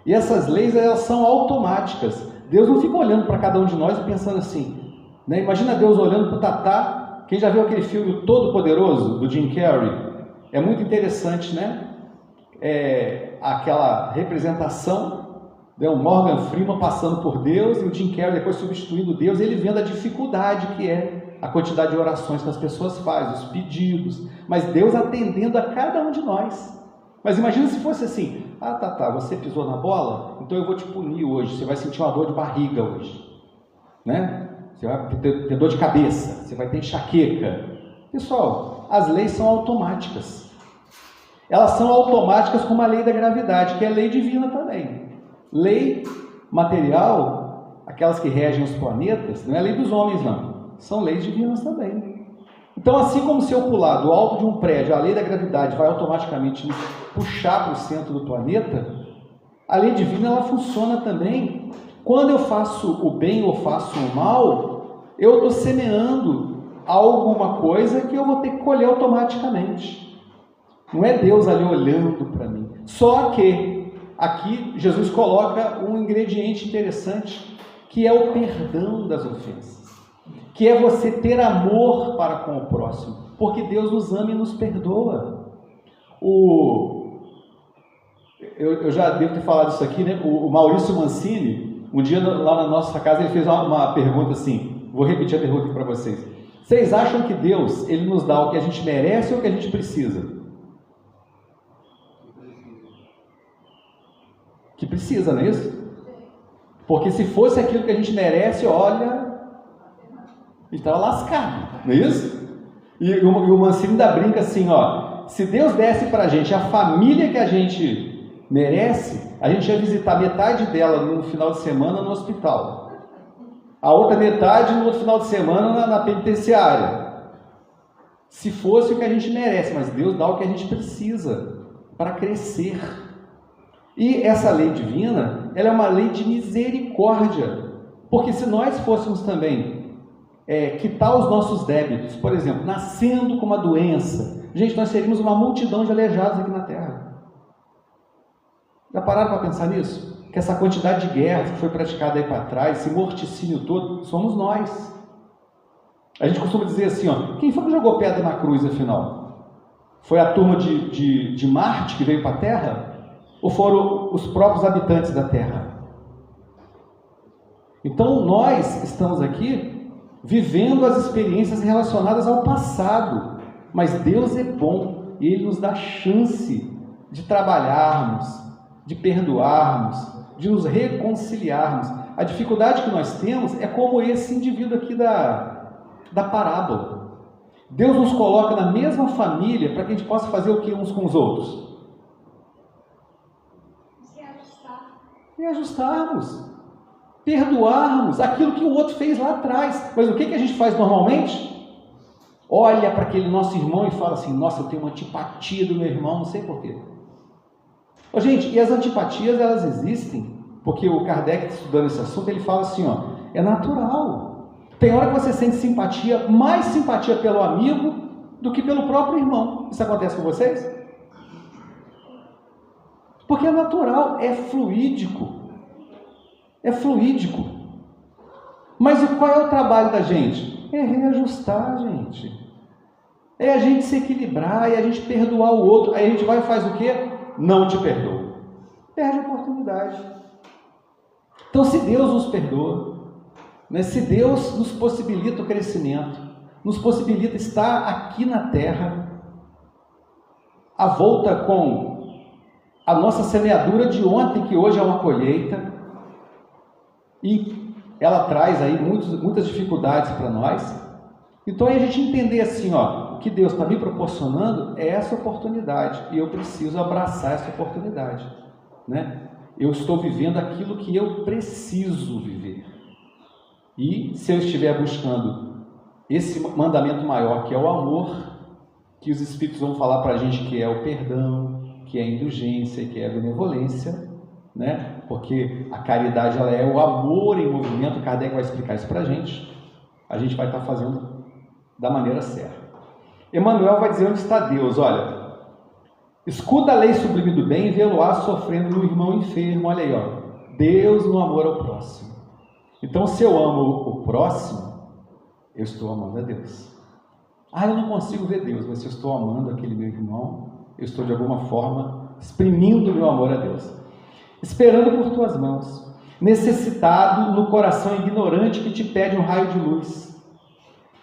E essas leis, elas são automáticas. Deus não fica olhando para cada um de nós e pensando assim, né? Imagina Deus olhando para o Tatá. Quem já viu aquele filme O Todo-Poderoso, do Jim Carrey? É muito interessante, né? Aquela representação, né? O Morgan Freeman passando por Deus e o Jim Carrey depois substituindo Deus, ele vendo a dificuldade que é a quantidade de orações que as pessoas fazem, os pedidos, mas Deus atendendo a cada um de nós. Mas imagina se fosse assim: ah, tá, você pisou na bola, então eu vou te punir hoje, você vai sentir uma dor de barriga hoje, né? Você vai ter dor de cabeça, você vai ter enxaqueca. Pessoal, as leis são automáticas. Elas são automáticas como a lei da gravidade, que é lei divina também. Lei material, aquelas que regem os planetas, não é lei dos homens não, são leis divinas também. Então, assim como se eu pular do alto de um prédio, a lei da gravidade vai automaticamente me puxar para o centro do planeta, a lei divina ela funciona também. Quando eu faço o bem ou faço o mal, eu estou semeando alguma coisa que eu vou ter que colher automaticamente. Não é Deus ali olhando para mim. Só que aqui Jesus coloca um ingrediente interessante, que é o perdão das ofensas, que é você ter amor para com o próximo, porque Deus nos ama e nos perdoa. Eu já devo ter falado isso aqui, né? O Maurício Mancini, um dia lá na nossa casa, ele fez uma pergunta assim, vou repetir a pergunta aqui para vocês. Vocês acham que Deus, ele nos dá o que a gente merece ou o que a gente precisa? Que precisa, não é isso? Porque se fosse aquilo que a gente merece, olha, estava lascado, não é isso? E o Mancini ainda brinca assim, ó, se Deus desse para a gente a família que a gente merece, a gente ia visitar metade dela no final de semana no hospital, a outra metade no outro final de semana na penitenciária. Se fosse o que a gente merece, mas Deus dá o que a gente precisa para crescer. E essa lei divina, ela é uma lei de misericórdia, porque se nós fôssemos também quitar os nossos débitos, por exemplo, nascendo com uma doença, gente, nós seríamos uma multidão de aleijados aqui na Terra. Já pararam para pensar nisso? Que essa quantidade de guerras que foi praticada aí para trás, esse morticínio todo, somos nós. A gente costuma dizer assim, ó, quem foi que jogou pedra na cruz, afinal? Foi a turma de Marte que veio para a Terra? Ou foram os próprios habitantes da Terra? Então, nós estamos aqui vivendo as experiências relacionadas ao passado, mas Deus é bom e Ele nos dá chance de trabalharmos, de perdoarmos, de nos reconciliarmos. A dificuldade que nós temos é como esse indivíduo aqui da parábola. Deus nos coloca na mesma família para que a gente possa fazer o que uns com os outros? Reajustarmos, perdoarmos aquilo que o outro fez lá atrás. Mas o que a gente faz normalmente? Olha para aquele nosso irmão e fala assim: nossa, eu tenho uma antipatia do meu irmão, não sei porquê. Gente, e as antipatias, elas existem, porque o Kardec, estudando esse assunto, ele fala assim, é natural. Tem hora que você sente simpatia, mais simpatia pelo amigo do que pelo próprio irmão. Isso acontece com vocês? Porque é natural, é fluídico. É fluídico. Mas qual é o trabalho da gente? É reajustar, gente. É a gente se equilibrar, é a gente perdoar o outro. Aí a gente vai e faz o quê? Não te perdoo. Perde a oportunidade. Então, se Deus nos perdoa, se Deus nos possibilita o crescimento, nos possibilita estar aqui na terra, a volta com a nossa semeadura de ontem, que hoje é uma colheita, e ela traz aí muitas dificuldades para nós. Então, aí a gente entender assim, o que Deus está me proporcionando é essa oportunidade, e eu preciso abraçar essa oportunidade, Eu estou vivendo aquilo que eu preciso viver. E se eu estiver buscando esse mandamento maior, que é o amor, que os Espíritos vão falar para a gente que é o perdão, que é a indulgência, que é a benevolência, Porque a caridade, ela é o amor em movimento. Kardec vai explicar isso para a gente vai estar fazendo da maneira certa. Emmanuel vai dizer onde está Deus. Olha, escuta a lei sublime do bem e vê-lo-á sofrendo no irmão enfermo. Olha aí, Deus no amor ao próximo. Então, se eu amo o próximo, eu estou amando a Deus. Eu não consigo ver Deus, mas se eu estou amando aquele meu irmão, eu estou de alguma forma exprimindo o meu amor a Deus. Esperando por tuas mãos, necessitado no coração ignorante que te pede um raio de luz,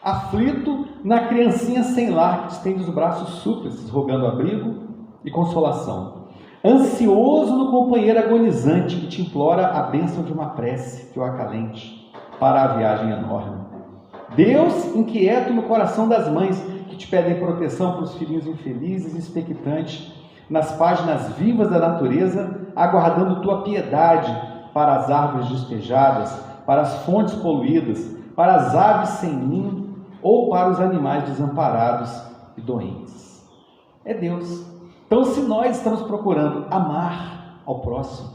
aflito na criancinha sem lar que estende os braços súplices, rogando abrigo e consolação, ansioso no companheiro agonizante que te implora a bênção de uma prece que o acalente para a viagem enorme. Deus inquieto no coração das mães que te pedem proteção para os filhinhos infelizes e expectantes, nas páginas vivas da natureza, aguardando tua piedade para as árvores despejadas, para as fontes poluídas, para as aves sem ninho ou para os animais desamparados e doentes. É Deus. Então, se nós estamos procurando amar ao próximo,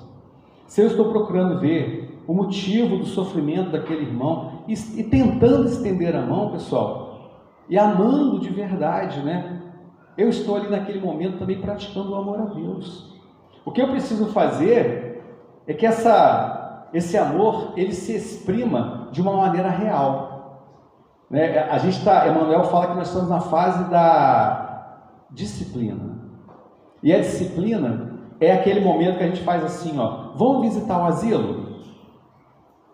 se eu estou procurando ver o motivo do sofrimento daquele irmão e tentando estender a mão, pessoal, e amando de verdade, eu estou ali naquele momento também praticando o amor a Deus. O que eu preciso fazer é que esse amor, ele se exprima de uma maneira real. Emmanuel fala que nós estamos na fase da disciplina. E a disciplina é aquele momento que a gente faz assim, vamos visitar o asilo?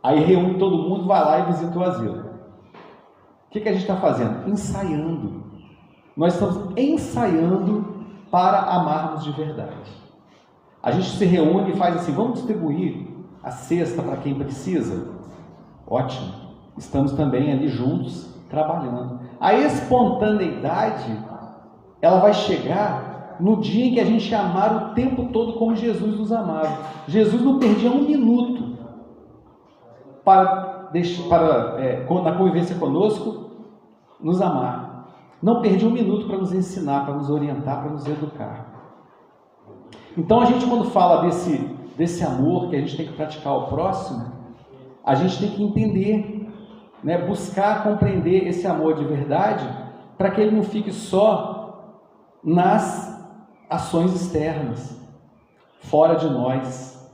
Aí reúne todo mundo, vai lá e visita o asilo. O que a gente está fazendo? Ensaiando. Nós estamos ensaiando para amarmos de verdade. A gente se reúne e faz assim, vamos distribuir a cesta para quem precisa? Ótimo. Estamos também ali juntos, trabalhando. A espontaneidade, ela vai chegar no dia em que a gente amar o tempo todo como Jesus nos amava. Jesus não perdia um minuto na convivência conosco, nos amar. Não perdia um minuto para nos ensinar, para nos orientar, para nos educar. Então, a gente, quando fala desse amor que a gente tem que praticar ao próximo, a gente tem que entender, buscar compreender esse amor de verdade, para que ele não fique só nas ações externas, fora de nós.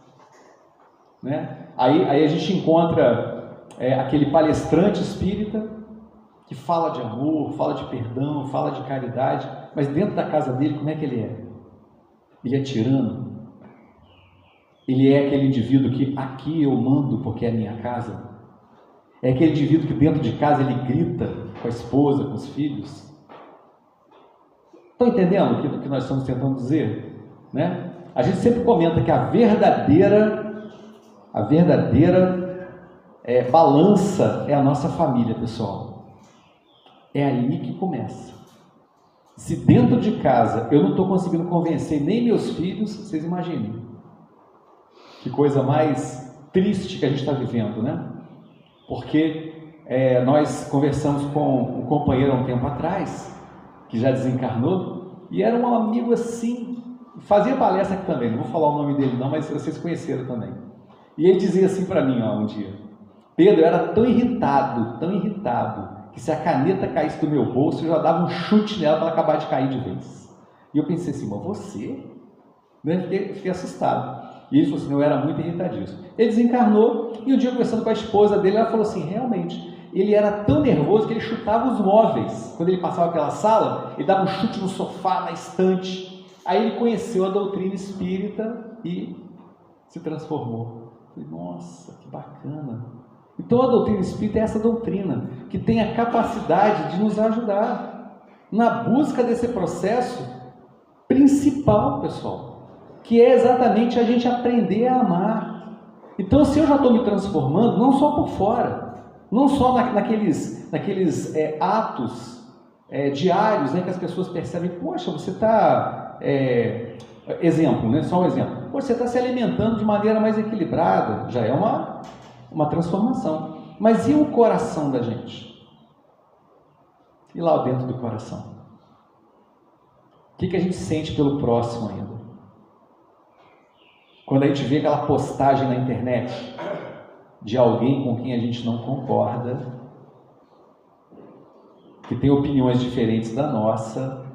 Aí a gente encontra aquele palestrante espírita que fala de amor, fala de perdão, fala de caridade, mas dentro da casa dele, como é que ele é? Ele é tirano? Ele é aquele indivíduo que aqui eu mando porque é a minha casa? É aquele indivíduo que dentro de casa ele grita com a esposa, com os filhos? Estão entendendo o que nós estamos tentando dizer? A gente sempre comenta que a verdadeira balança é a nossa família, pessoal. É ali que começa. Se dentro de casa eu não estou conseguindo convencer nem meus filhos, vocês imaginem. Que coisa mais triste que a gente está vivendo, né? Porque nós conversamos com um companheiro há um tempo atrás, que já desencarnou, e era um amigo assim, fazia palestra aqui também, não vou falar o nome dele não, mas vocês conheceram também. E ele dizia assim para mim, um dia: Pedro, eu era tão irritado, que se a caneta caísse do meu bolso, eu já dava um chute nela para ela acabar de cair de vez. E eu pensei assim, mas você? Né? Fiquei assustado. E ele falou assim, eu era muito irritadíssimo. Ele desencarnou, e um dia conversando com a esposa dele, ela falou assim, realmente, ele era tão nervoso que ele chutava os móveis. Quando ele passava pela sala, ele dava um chute no sofá, na estante. Aí ele conheceu a doutrina espírita e se transformou. Eu falei, nossa, que bacana. Então a doutrina espírita é essa doutrina, que tem a capacidade de nos ajudar na busca desse processo principal, pessoal, que é exatamente a gente aprender a amar. Então, se eu já estou me transformando, não só por fora, não só naqueles atos diários, né, que as pessoas percebem, poxa, você está, exemplo, né, só um exemplo, poxa, você está se alimentando de maneira mais equilibrada, já é uma transformação. Mas e o coração da gente? E lá dentro do coração? O que a gente sente pelo próximo ainda? Quando a gente vê aquela postagem na internet de alguém com quem a gente não concorda, que tem opiniões diferentes da nossa,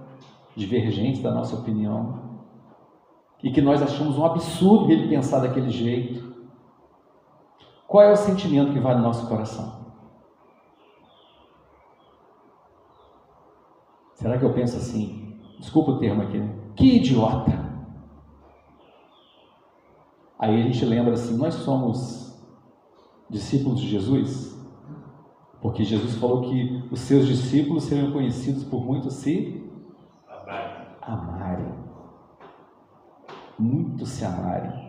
divergentes da nossa opinião, e que nós achamos um absurdo ele pensar daquele jeito, qual é o sentimento que vai no nosso coração? Será que eu penso assim, desculpa o termo aqui, né? Que idiota! Aí a gente lembra assim, nós somos discípulos de Jesus, porque Jesus falou que os seus discípulos seriam conhecidos por muitos se amarem. Muito se amarem.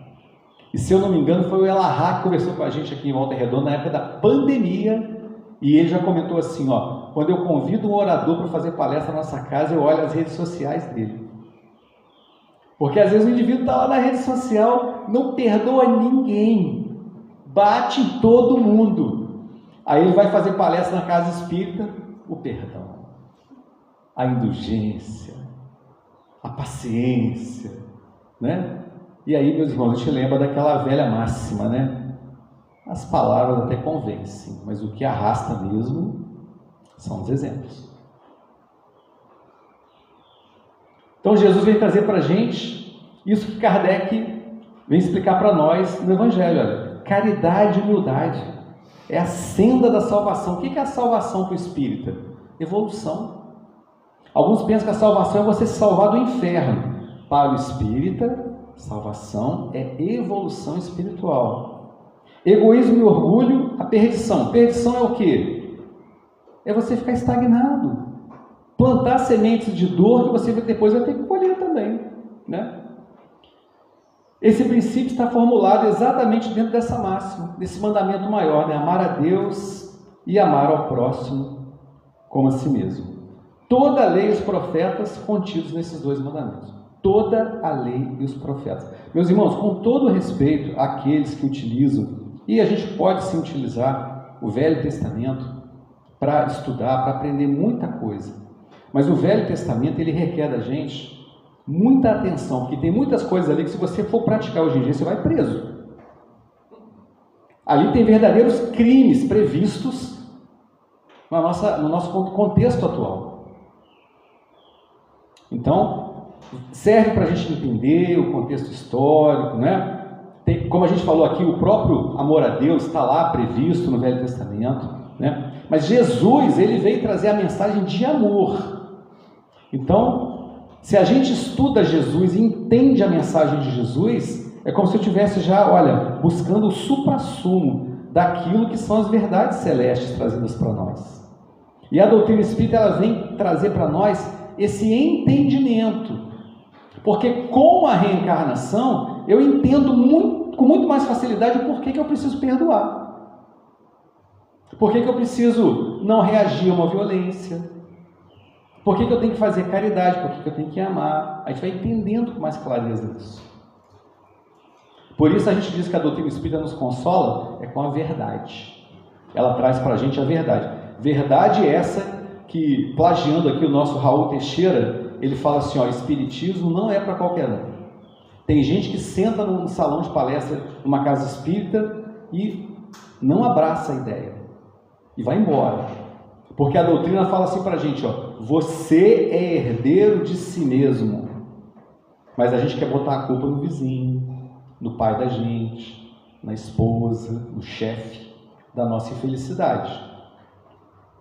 E se eu não me engano, foi o Elahá que conversou com a gente aqui em Volta Redonda na época da pandemia, e ele já comentou assim, quando eu convido um orador para fazer palestra na nossa casa, eu olho as redes sociais dele. Porque às vezes o indivíduo está lá na rede social, não perdoa ninguém, bate em todo mundo. Aí ele vai fazer palestra na casa espírita, o perdão, a indulgência, a paciência, né? E aí, meus irmãos, a gente lembra daquela velha máxima, né? As palavras até convencem, mas o que arrasta mesmo são os exemplos. Então Jesus vem trazer para a gente isso que Kardec vem explicar para nós no Evangelho. Olha, caridade e humildade é a senda da salvação. O que é a salvação para o espírita? Evolução. Alguns pensam que a salvação é você se salvar do inferno. Para o espírita, salvação é evolução espiritual. Egoísmo e orgulho, a perdição. Perdição é o quê? É você ficar estagnado. Plantar sementes de dor que você depois vai ter que colher também, né? Esse princípio está formulado exatamente dentro dessa máxima, desse mandamento maior, né? Amar a Deus e amar ao próximo como a si mesmo. Toda a lei e os profetas contidos nesses dois mandamentos. Toda a lei e os profetas. Meus irmãos, com todo respeito àqueles que utilizam, e a gente pode sim utilizar o Velho Testamento para estudar, para aprender muita coisa. Mas o Velho Testamento, ele requer da gente muita atenção, porque tem muitas coisas ali que se você for praticar hoje em dia, você vai preso. Ali tem verdadeiros crimes previstos no nosso contexto atual. Então, serve para a gente entender o contexto histórico, né? Tem, como a gente falou aqui, o próprio amor a Deus está lá previsto no Velho Testamento, né? Mas Jesus, ele veio trazer a mensagem de amor. Então, se a gente estuda Jesus e entende a mensagem de Jesus, é como se eu estivesse já, buscando o suprassumo daquilo que são as verdades celestes trazidas para nós. E a doutrina espírita, ela vem trazer para nós esse entendimento. Porque com a reencarnação, eu entendo com muito mais facilidade o porquê que eu preciso perdoar. Por que eu preciso não reagir a uma violência? Por que eu tenho que fazer caridade? Por que eu tenho que amar? A gente vai entendendo com mais clareza isso. Por isso a gente diz que a doutrina espírita nos consola é com a verdade. Ela traz para a gente a verdade. Verdade essa que, plagiando aqui o nosso Raul Teixeira, ele fala assim, ó, espiritismo não é para qualquer um. Tem gente que senta num salão de palestra, numa casa espírita, e não abraça a ideia. E vai embora. Porque a doutrina fala assim para a gente, ó, você é herdeiro de si mesmo. Mas a gente quer botar a culpa no vizinho, no pai da gente, na esposa, no chefe da nossa infelicidade.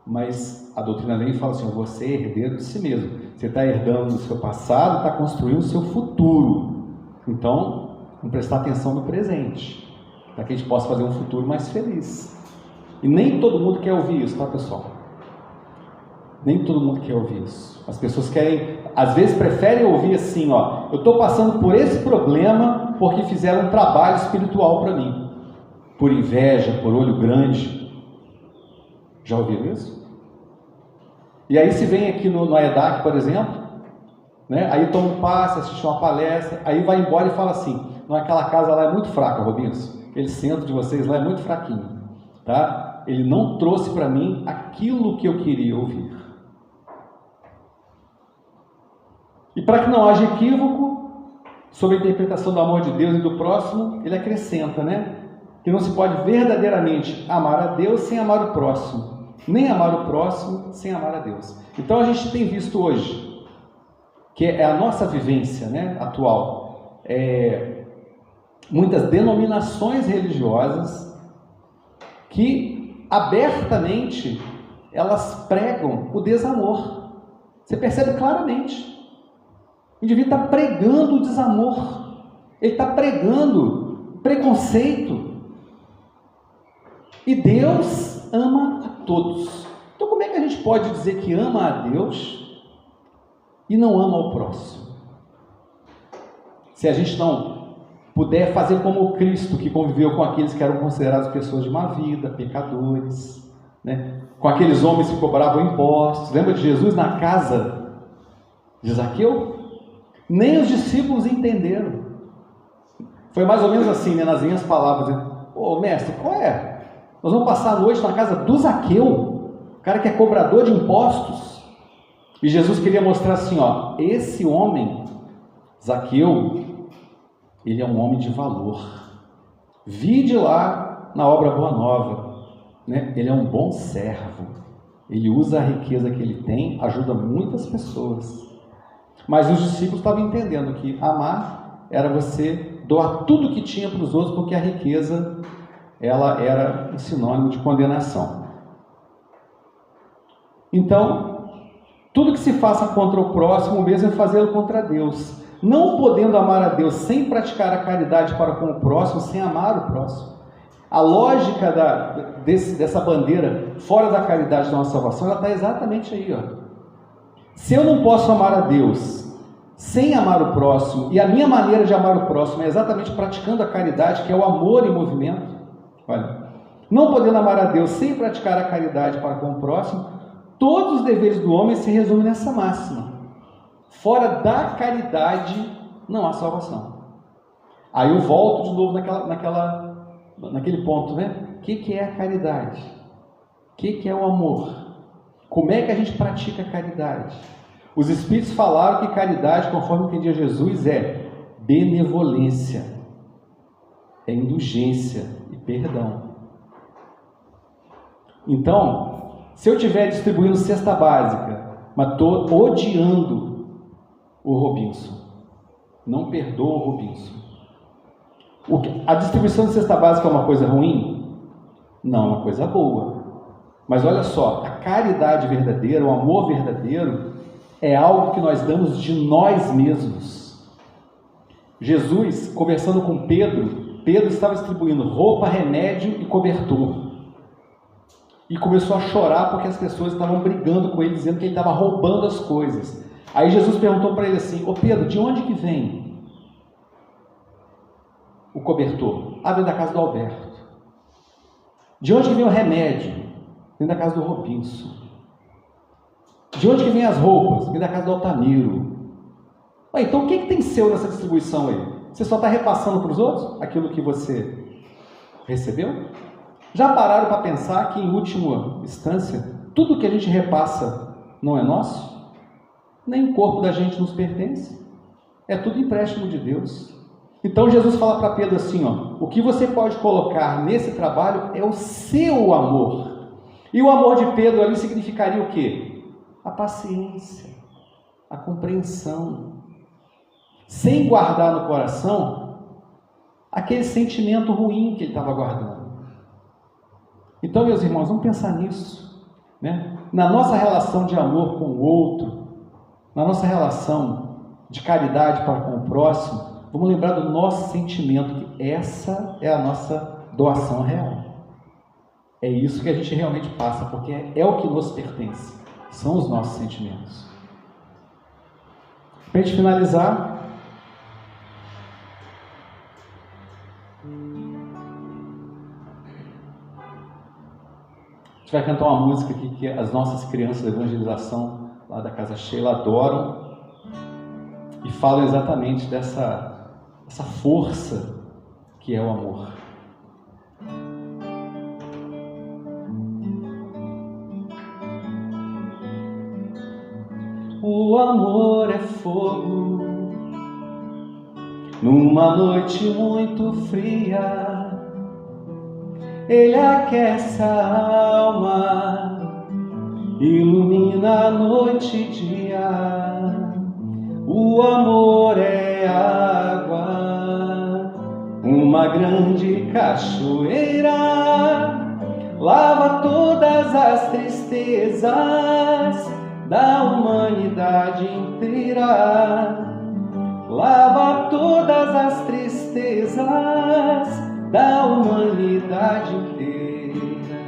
Mas a doutrina vem e fala assim, você é herdeiro de si mesmo. Você está herdando o seu passado, está construindo o seu futuro. Então, vamos prestar atenção no presente, para que a gente possa fazer um futuro mais feliz. E nem todo mundo quer ouvir isso, tá, pessoal? Nem todo mundo quer ouvir isso. As pessoas querem, às vezes preferem ouvir assim, ó, eu estou passando por esse problema porque fizeram um trabalho espiritual para mim. Por inveja, por olho grande. Já ouviram isso? E aí se vem aqui no EDAC, por exemplo, né? Aí toma um passe, assiste uma palestra, aí vai embora e fala assim, não, aquela casa lá é muito fraca, Robinson, aquele centro de vocês lá é muito fraquinho, tá? Ele não trouxe para mim aquilo que eu queria ouvir. E para que não haja equívoco sobre a interpretação do amor de Deus e do próximo, ele acrescenta, né? Que não se pode verdadeiramente amar a Deus sem amar o próximo, nem amar o próximo sem amar a Deus. Então a gente tem visto hoje, que é a nossa vivência, né, atual, muitas denominações religiosas que abertamente elas pregam o desamor. Você percebe claramente. O indivíduo está pregando o desamor, ele está pregando preconceito. E Deus ama a todos. Então como é que a gente pode dizer que ama a Deus e não ama o próximo? Se a gente não puder fazer como o Cristo, que conviveu com aqueles que eram considerados pessoas de má vida, pecadores, né? Com aqueles homens que cobravam impostos. Lembra de Jesus na casa de Zaqueu? Nem os discípulos entenderam. Foi mais ou menos assim, né? Nas minhas palavras, ô mestre, qual é? Nós vamos passar a noite na casa do Zaqueu, o cara que é cobrador de impostos. E Jesus queria mostrar assim, ó, esse homem, Zaqueu, ele é um homem de valor. Vide lá na obra Boa Nova, né? Ele é um bom servo. Ele usa a riqueza que ele tem, ajuda muitas pessoas. Mas os discípulos estavam entendendo que amar era você doar tudo que tinha para os outros, porque a riqueza ela era um sinônimo de condenação. Então, tudo que se faça contra o próximo, mesmo é fazê-lo contra Deus. Não podendo amar a Deus sem praticar a caridade para com o próximo, sem amar o próximo. A lógica dessa bandeira fora da caridade da nossa salvação, ela está exatamente aí, ó. Se eu não posso amar a Deus sem amar o próximo, e a minha maneira de amar o próximo é exatamente praticando a caridade, que é o amor em movimento, olha, não podendo amar a Deus sem praticar a caridade para com o próximo, todos os deveres do homem se resumem nessa máxima: fora da caridade não há salvação. Aí eu volto de novo naquele ponto, né? O que é a caridade? O que é o amor? Como é que a gente pratica a caridade? Os Espíritos falaram que caridade, conforme entendia Jesus, é benevolência, é indulgência e perdão. Então, se eu estiver distribuindo cesta básica, mas estou odiando o Robinson, não perdoo o Robinson. A distribuição de cesta básica é uma coisa ruim? Não, é uma coisa boa. Mas olha só, a caridade verdadeira, o amor verdadeiro, é algo que nós damos de nós mesmos. Jesus, conversando com Pedro estava distribuindo roupa, remédio e cobertor. E começou a chorar porque as pessoas estavam brigando com ele, dizendo que ele estava roubando as coisas. Aí Jesus perguntou para ele assim: ô Pedro, de onde que vem o cobertor? Ah, vem da casa do Alberto. De onde que vem o remédio? Vem da casa do Robinson. De onde que vem as roupas? Vem da casa do Altamiro. Então o que tem seu nessa distribuição aí? Você só está repassando para os outros aquilo que você recebeu? Já pararam para pensar que, em última instância, tudo que a gente repassa não é nosso? Nem o corpo da gente nos pertence. É tudo empréstimo de Deus. Então Jesus fala para Pedro assim, ó, o que você pode colocar nesse trabalho é o seu amor. E o amor de Pedro ali significaria o quê? A paciência, a compreensão, sem guardar no coração aquele sentimento ruim que ele estava guardando. Então, meus irmãos, vamos pensar nisso, né? Na nossa relação de amor com o outro, na nossa relação de caridade para com o próximo, vamos lembrar do nosso sentimento, que essa é a nossa doação real. É isso que a gente realmente passa, porque é o que nos pertence, são os nossos sentimentos. Para a gente finalizar, a gente vai cantar uma música aqui que as nossas crianças da evangelização lá da Casa Sheila adoram e falam exatamente dessa força que é o amor. O amor é fogo numa noite muito fria, ele aquece a alma, ilumina a noite e dia. O amor é água, uma grande cachoeira, lava todas as tristezas da humanidade inteira. Lava todas as tristezas da humanidade inteira.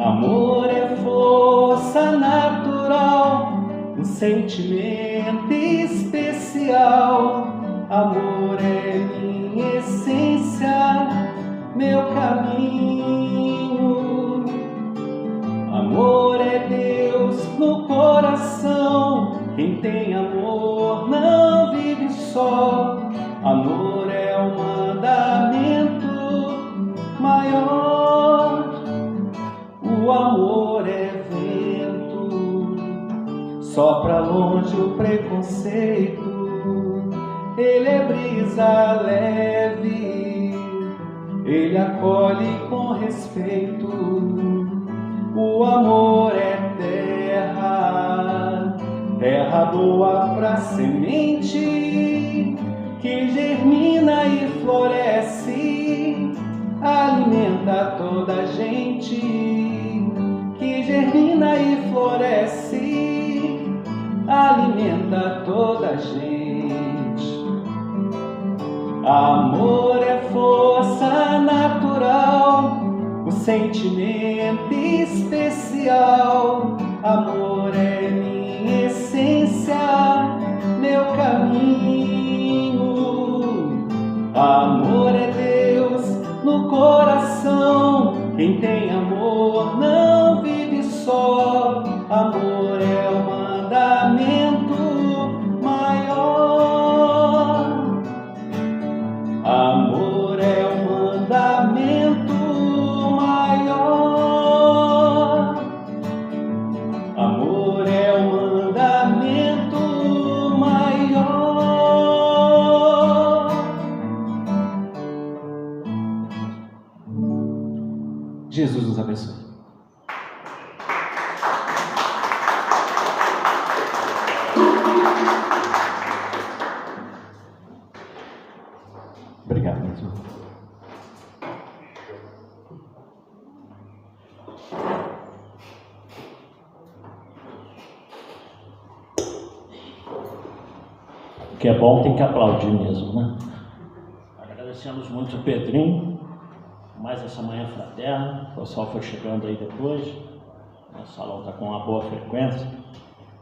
Amor é força natural, um sentimento especial. Amor é minha essência, meu caminho. Amor é Deus no coração. Quem tem amor não vive só. Amor é o mandamento maior. O amor é vento, sopra longe o preconceito. Ele é brisa leve, ele acolhe com respeito. O amor é terra, terra boa pra semente, que germina e floresce, alimenta toda a gente. Que germina e floresce, alimenta toda a gente. Amor é força natural, o sentimento especial. Amor é minha essência, meu caminho. Amor é Deus no coração. Quem tem amor não vive só. Amor é o mandamento maior. Amor é o mandamento maior. Amor é o mandamento maior. Jesus nos abençoe. Obrigado, meu irmão. O que é bom tem que aplaudir mesmo, né? Agradecemos muito o Pedrinho, mais essa manhã fraterna. O pessoal foi chegando aí depois. O salão está com uma boa frequência.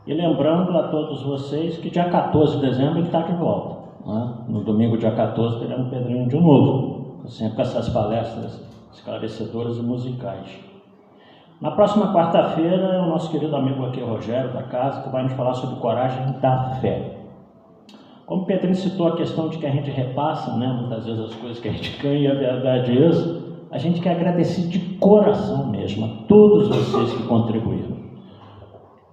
E lembrando a todos vocês que dia 14 de dezembro ele está de volta, né? No domingo, dia 14, teremos o Pedrinho de novo, sempre com essas palestras esclarecedoras e musicais. Na próxima quarta-feira é o nosso querido amigo aqui, Rogério, da casa, que vai nos falar sobre coragem da fé. Como o Pedrinho citou a questão de que a gente repassa, né, muitas vezes as coisas que a gente ganha, a verdade é isso, a gente quer agradecer de coração mesmo a todos vocês que contribuíram.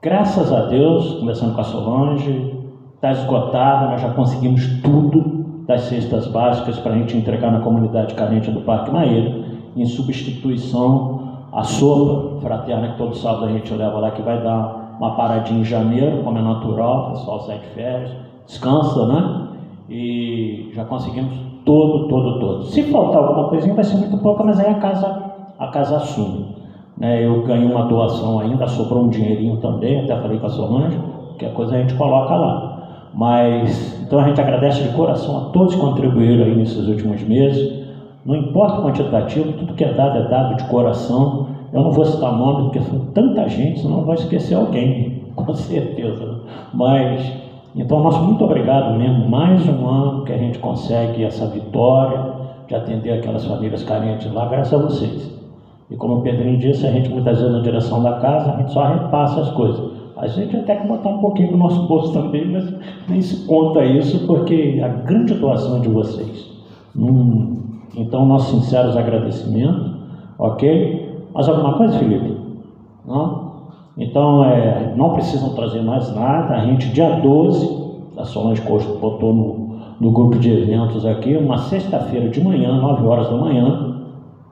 Graças a Deus, conversando com a Solange, está esgotado, nós já conseguimos tudo das cestas básicas para a gente entregar na comunidade carente do Parque Maíra, em substituição à sopa fraterna que todo sábado a gente leva lá, que vai dar uma paradinha em janeiro, como é natural, o pessoal sai de férias, descansa, né? E já conseguimos todo. Se faltar alguma coisinha vai ser muito pouca, mas aí a casa assume. Né? Eu ganhei uma doação ainda, sobrou um dinheirinho também, até falei com a Solange, que a coisa a gente coloca lá. Mas, então a gente agradece de coração a todos que contribuíram aí nesses últimos meses. Não importa o quantitativo, tudo que é dado de coração. Eu não vou citar nome, porque foi tanta gente, senão eu vou esquecer alguém, com certeza. Mas, então, nosso muito obrigado mesmo. Mais um ano que a gente consegue essa vitória de atender aquelas famílias carentes lá, graças a vocês. E como o Pedrinho disse, a gente muitas vezes na direção da casa, a gente só repassa as coisas. A gente até que botar um pouquinho no nosso bolso também, mas nem se conta isso, porque a grande doação é de vocês. Então, nossos sinceros agradecimentos, ok? Mais alguma coisa, Felipe? Não? Então, não precisam trazer mais nada. A gente, dia 12, a Solange Costa botou no grupo de eventos aqui, uma sexta-feira de manhã, 9 horas da manhã,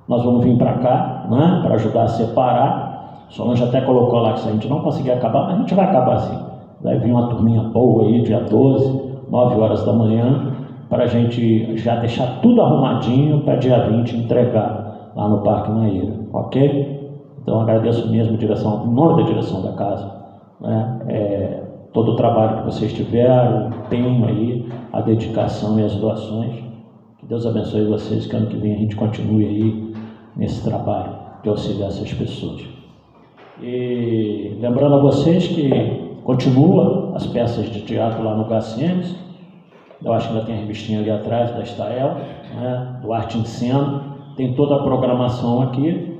nós vamos vir para cá, né, para ajudar a separar. A Solange até colocou lá que se a gente não conseguir acabar, a gente vai acabar assim. Vai vir uma turminha boa aí, dia 12, 9 horas da manhã, para a gente já deixar tudo arrumadinho para dia 20 entregar lá no Parque Maíra, ok? Então agradeço mesmo em nome da direção da casa, né, todo o trabalho que vocês tiveram, o empenho aí, a dedicação e as doações. Que Deus abençoe vocês, que ano que vem a gente continue aí nesse trabalho de auxiliar essas pessoas. E lembrando a vocês que continua as peças de teatro lá no Gacienes. Eu acho que ainda tem a revistinha ali atrás da Estael, né, do Arte em Cena. Tem toda a programação aqui.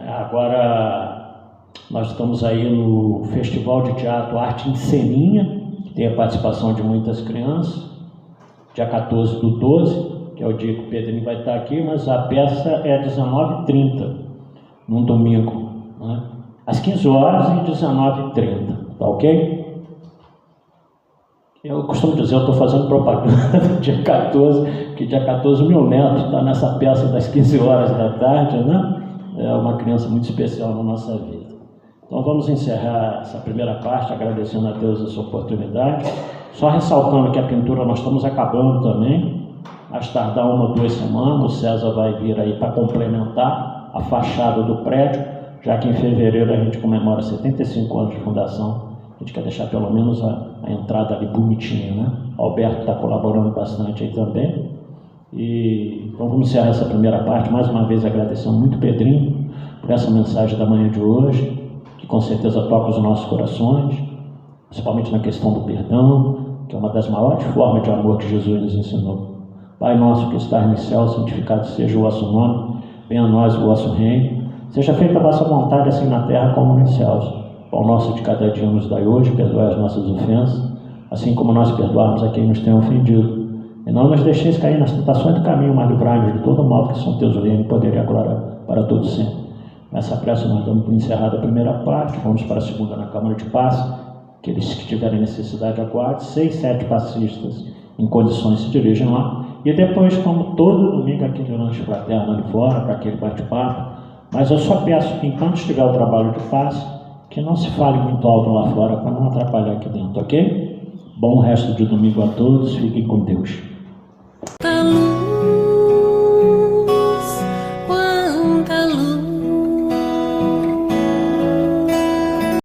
Agora nós estamos aí no Festival de Teatro Arte em Ceninha, que tem a participação de muitas crianças, dia 14/12, que é o dia que o Pedrinho vai estar aqui, mas a peça é às 19h30, num domingo, né? Às 15 horas e 19h30, tá ok? Eu costumo dizer, eu estou fazendo propaganda do dia 14, que dia 14 o meu neto está nessa peça das 15 horas da tarde, né? É uma criança muito especial na nossa vida. Então vamos encerrar essa primeira parte, agradecendo a Deus essa oportunidade. Só ressaltando que a pintura nós estamos acabando também, mais tardar 1 ou 2 semanas, o César vai vir aí para complementar a fachada do prédio, já que em fevereiro a gente comemora 75 anos de fundação. A gente quer deixar pelo menos a entrada ali bonitinha, né? O Alberto está colaborando bastante aí também. Então vamos encerrar essa primeira parte, mais uma vez agradecendo muito Pedrinho por essa mensagem da manhã de hoje, que com certeza toca os nossos corações, principalmente na questão do perdão, que é uma das maiores formas de amor que Jesus nos ensinou. Pai nosso que estás no céu, santificado seja o vosso nome, venha a nós o vosso reino, seja feita a vossa vontade assim na terra como nos céus. O pão nosso de cada dia nos dai hoje, perdoai as nossas ofensas, assim como nós perdoarmos a quem nos tem ofendido. E não nos deixeis cair nas tentações do caminho, mas livrai-nos de todo mal, que são teus o reino, poder e a glória para todos sempre. Nessa pressa nós damos por encerrada a primeira parte, vamos para a segunda na Câmara de Paz. Aqueles que tiverem necessidade aguardem, 6, 7 passistas em condições se dirigem lá. E depois, como todo domingo, aquele lanche fraterno ali fora, para aquele bate-papo. Mas eu só peço que enquanto estiver o trabalho de paz, que não se fale muito alto lá fora, para não atrapalhar aqui dentro, ok? Bom resto de domingo a todos, fiquem com Deus.